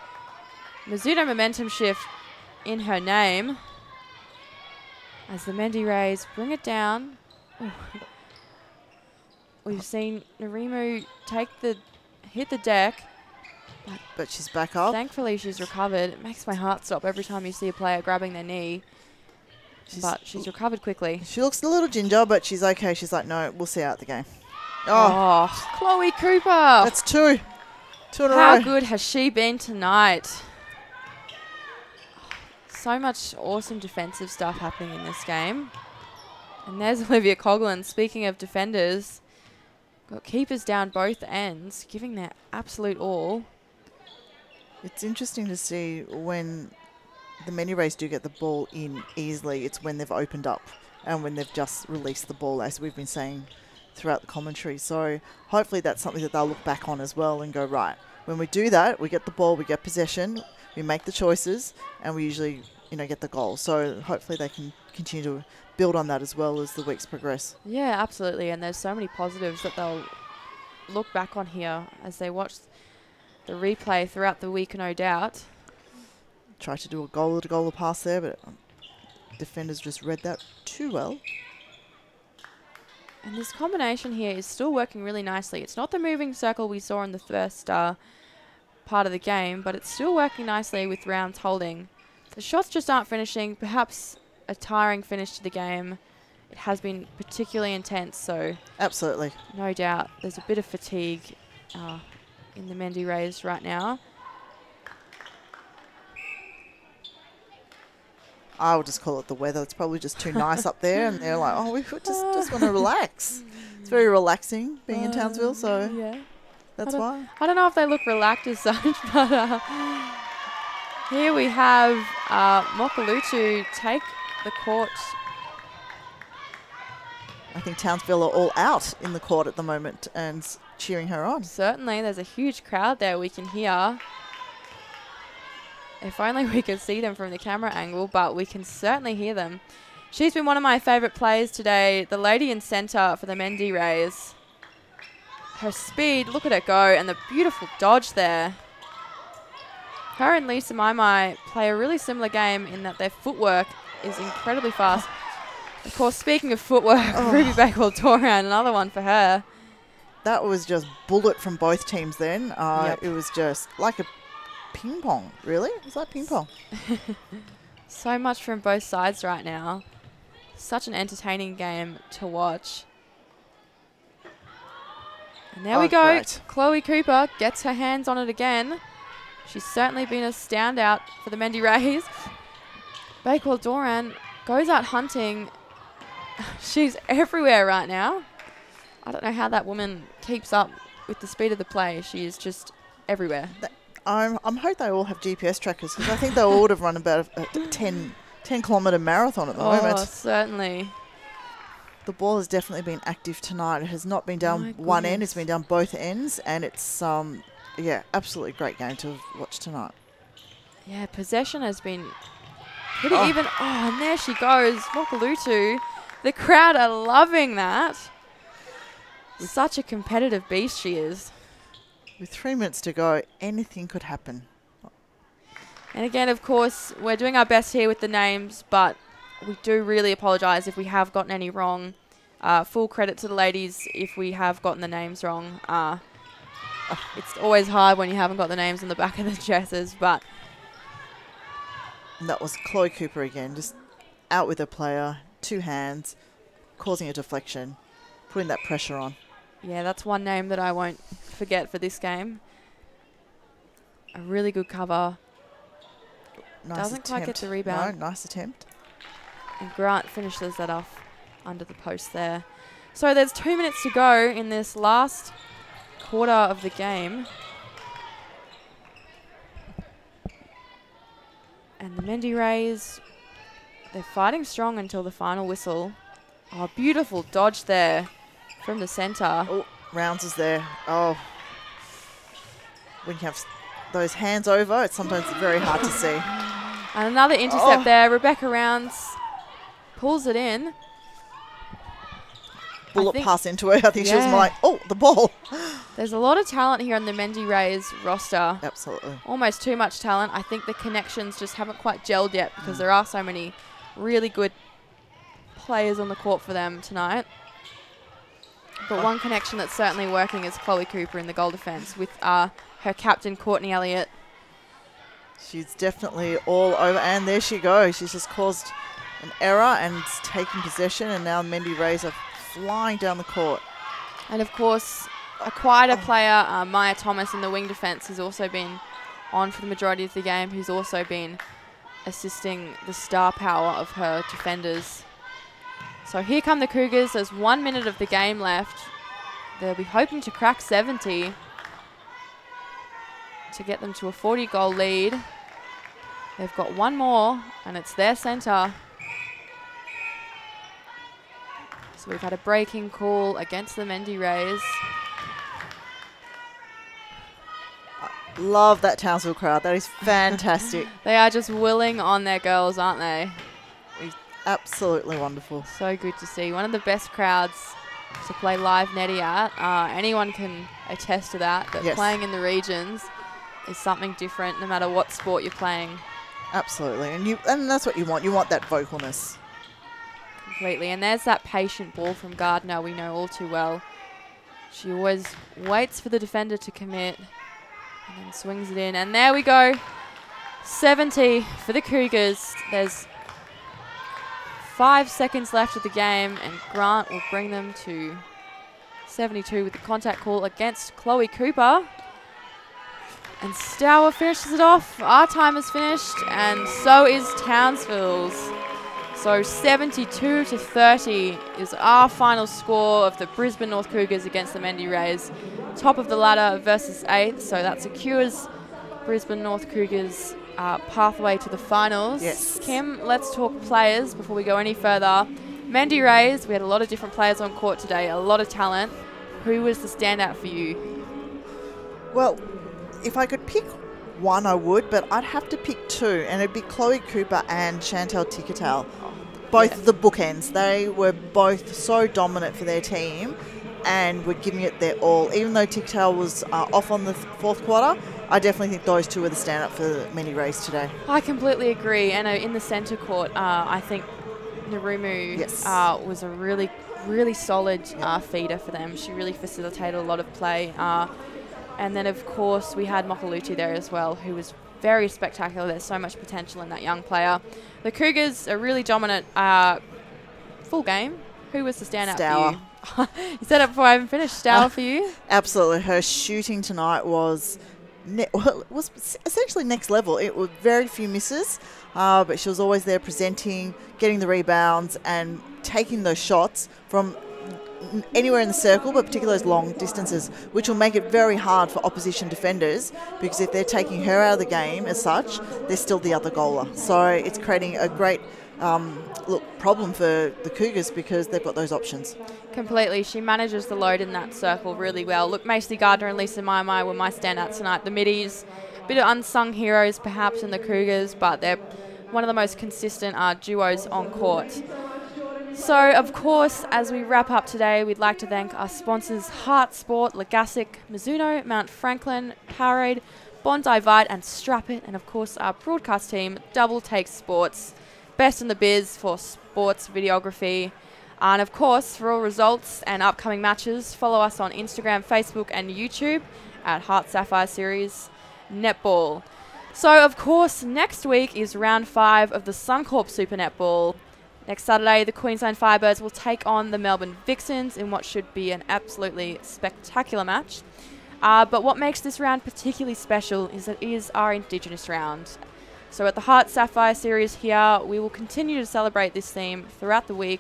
Mizuno momentum shift in her name. As the Mendi Rays bring it down. Ooh. We've seen Narimu hit the deck. But she's back up. Thankfully, she's recovered. It makes my heart stop every time you see a player grabbing their knee. But she's recovered quickly. She looks a little ginger, but she's okay. She's like, no, we'll see out the game. Oh, Chloe Cooper. That's two. Two in a row. How good has she been tonight? So much awesome defensive stuff happening in this game. And there's Olivia Coughlin. Speaking of defenders, got keepers down both ends, giving their absolute all. It's interesting to see when the Mendi Rays do get the ball in easily, it's when they've opened up and when they've just released the ball, as we've been saying throughout the commentary. So hopefully that's something that they'll look back on as well and go, right, when we do that, we get the ball, we get possession, we make the choices, and we usually, get the goal. So hopefully they can continue to build on that as well as the weeks progress. Yeah, absolutely. And there's so many positives that they'll look back on here as they watch the replay throughout the week, no doubt. Try to do a goal pass there, but defenders just read that too well. And this combination here is still working really nicely. It's not the moving circle we saw in the first part of the game, but it's still working nicely with rounds holding. The shots just aren't finishing. Perhaps a tiring finish to the game. It has been particularly intense, so absolutely, no doubt there's a bit of fatigue in the Mendi Rays right now. I would just call it the weather. It's probably just too nice up there, and they're like, oh, we just want to relax. It's very relaxing being in Townsville, so yeah, that's why. I don't know if they look relaxed as such, but here we have Mokalutu take the court. I think Townsville are all out in the court at the moment and cheering her on. Certainly, there's a huge crowd there we can hear. If only we could see them from the camera angle, but we can certainly hear them. She's been one of my favourite players today, the lady in centre for the Mendi Rays. Her speed, look at her go, and the beautiful dodge there. Her and Lisa Maimai play a really similar game in that their footwork is incredibly fast. Of course, speaking of footwork, Ruby Bakewell-Doran, another one for her. That was just bullet from both teams then. Yep. It was just like a ping pong, really? It was like ping pong. So much from both sides right now. Such an entertaining game to watch. And there we go. Great. Chloe Cooper gets her hands on it again. She's certainly been a standout for the Mendi Rays. Bakewell-Doran goes out hunting. She's everywhere right now. I don't know how that woman keeps up with the speed of the play. She is just everywhere. I'm hope they all have GPS trackers, because I think they all would have run about a 10-kilometre marathon at the moment. Certainly. The ball has definitely been active tonight. It has not been down one end, it's been down both ends, and it's absolutely great game to watch tonight. Yeah, possession has been pretty even. Oh, and there she goes, Mokalutu. The crowd are loving that. Such a competitive beast she is. With 3 minutes to go, anything could happen. And again, of course, we're doing our best here with the names, but we do really apologise if we have gotten any wrong. Full credit to the ladies if we have gotten the names wrong. It's always hard when you haven't got the names on the back of the dresses, but... And that was Chloe Cooper again, just out with her player, 2 hands, causing a deflection, putting that pressure on. Yeah, that's one name that I won't forget for this game. A really good cover. Nice Doesn't attempt. quite get the rebound. No, nice attempt. And Grant finishes that off under the post there. So there's 2 minutes to go in this last quarter of the game. And the Mendi Rays, they're fighting strong until the final whistle. Oh, beautiful dodge there from the centre. Oh, Rounds is there. Oh. When you have those hands over, it's sometimes very hard to see. And another intercept there. Rebecca Rounds pulls it in. bullet pass into her. I think she was more like, oh, the ball. There's a lot of talent here on the Mendi Rays roster. Absolutely. Almost too much talent. I think the connections just haven't quite gelled yet because there are so many really good players on the court for them tonight. But one connection that's certainly working is Chloe Cooper in the goal defence with her captain, Courtney Elliott. She's definitely all over. And there she goes. She's just caused an error and taken possession. And now Mendi Rays are flying down the court. And, of course, a quieter player, Maya Thomas in the wing defence, has also been on for the majority of the game, who's also been assisting the star power of her defenders. So here come the Cougars. There's 1 minute of the game left. They'll be hoping to crack 70 to get them to a 40-goal lead. They've got one more, and it's their centre. So we've had a breaking call against the Mendi Rays. Love that Townsville crowd. That is fantastic. They are just willing on their girls, aren't they? Absolutely wonderful. So good to see. One of the best crowds to play live netty at. Anyone can attest to that, that playing in the regions is something different no matter what sport you're playing. Absolutely. And that's what you want. You want that vocalness. Completely. And there's that patient ball from Gardner we know all too well. She always waits for the defender to commit and then swings it in. And there we go. 70 for the Cougars. There's 5 seconds left of the game, and Grant will bring them to 72 with the contact call against Chloe Cooper. And Stour finishes it off. Our time is finished, and so is Townsville's. So 72-30 is our final score of the Brisbane North Cougars against the Mendi Rays. Top of the ladder versus 8th, so that secures Brisbane North Cougars pathway to the finals. Yes. Kim, let's talk players before we go any further. Mendi Rays, we had a lot of different players on court today, a lot of talent. Who was the standout for you? Well, if I could pick one, I would, but I'd have to pick two, and it'd be Chloe Cooper and Chantel Tikatel. Both the bookends. They were both so dominant for their team and were giving it their all. Even though Tikatel was off on the fourth quarter, I definitely think those two were the stand-up for the Mendi Rays today. I completely agree. And in the centre court, I think Narumu was a really, really solid feeder for them. She really facilitated a lot of play. And then, of course, we had Mokaluti there as well, who was very spectacular. There's so much potential in that young player. The Cougars are really dominant full game. Who was the standout Stour. for you? You said it before I even finished. Stour for you? Absolutely. Her shooting tonight was essentially next level. It was very few misses, but she was always there presenting, getting the rebounds and taking those shots from anywhere in the circle, but particularly those long distances, which will make it very hard for opposition defenders, because if they're taking her out of the game as such, they're still the other goaler. So it's creating a great problem for the Cougars because they've got those options. Completely. She manages the load in that circle really well. Look, Macy Gardner and Lisa Mai were my standouts tonight. The middies, a bit of unsung heroes perhaps in the Cougars, but they're one of the most consistent duos on court. So, of course, as we wrap up today, we'd like to thank our sponsors HART Sport, Legassic, Mizuno, Mount Franklin, Powerade, Bondi Vite and Strap It, and of course our broadcast team, Double Take Sports, best in the biz for sports videography. And of course, for all results and upcoming matches, follow us on Instagram, Facebook and YouTube at HART Sapphire Series Netball. So, of course, next week is round 5 of the Suncorp Super Netball. Next Saturday, the Queensland Firebirds will take on the Melbourne Vixens in what should be an absolutely spectacular match. But what makes this round particularly special is that it is our Indigenous round. So at the HART Sapphire Series here, we will continue to celebrate this theme throughout the week.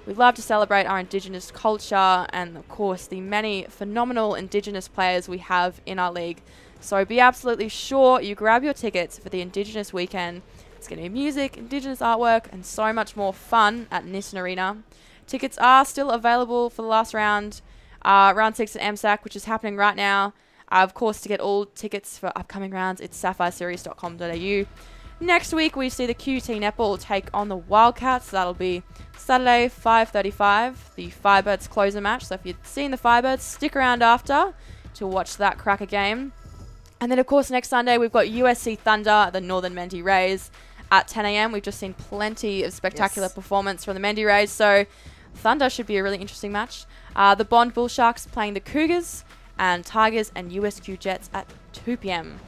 We'd love to celebrate our Indigenous culture and, of course, the many phenomenal Indigenous players we have in our league. So be absolutely sure you grab your tickets for the Indigenous weekend. It's going to be music, Indigenous artwork, and so much more fun at Nissan Arena. Tickets are still available for the last round, round 6 at MSAC, which is happening right now. Of course, to get all tickets for upcoming rounds, it's sapphireseries.com.au. Next week, we see the QT Netball take on the Wildcats. That'll be Saturday, 5:35, the Firebirds closer match. So if you've seen the Firebirds, stick around after to watch that cracker game. And then, of course, next Sunday, we've got USC Thunder, the Northern Mendi Rays at 10 a.m. We've just seen plenty of spectacular performance from the Mendi Rays. So Thunder should be a really interesting match. The Bond Bull Sharks playing the Cougars, and Tigers and USQ Jets at 2 p.m.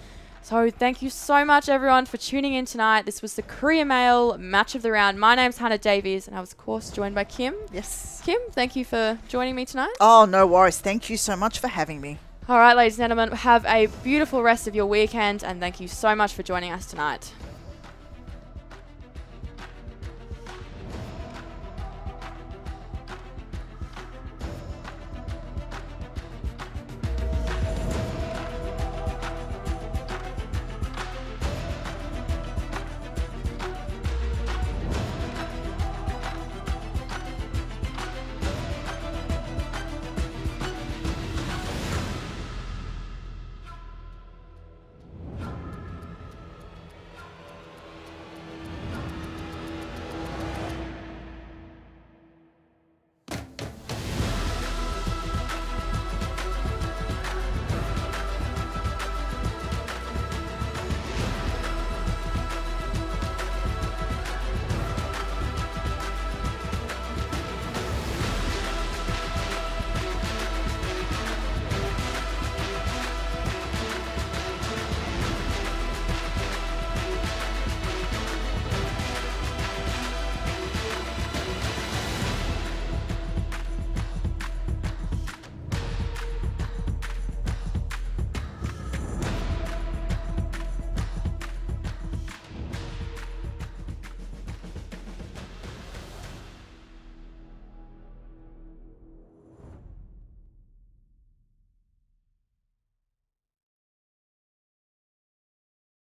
So thank you so much, everyone, for tuning in tonight. This was the Courier Mail Match of the Round. My name's Hannah Davies, and I was, of course, joined by Kim. Yes. Kim, thank you for joining me tonight. Oh, no worries. Thank you so much for having me. All right, ladies and gentlemen, have a beautiful rest of your weekend, and thank you so much for joining us tonight.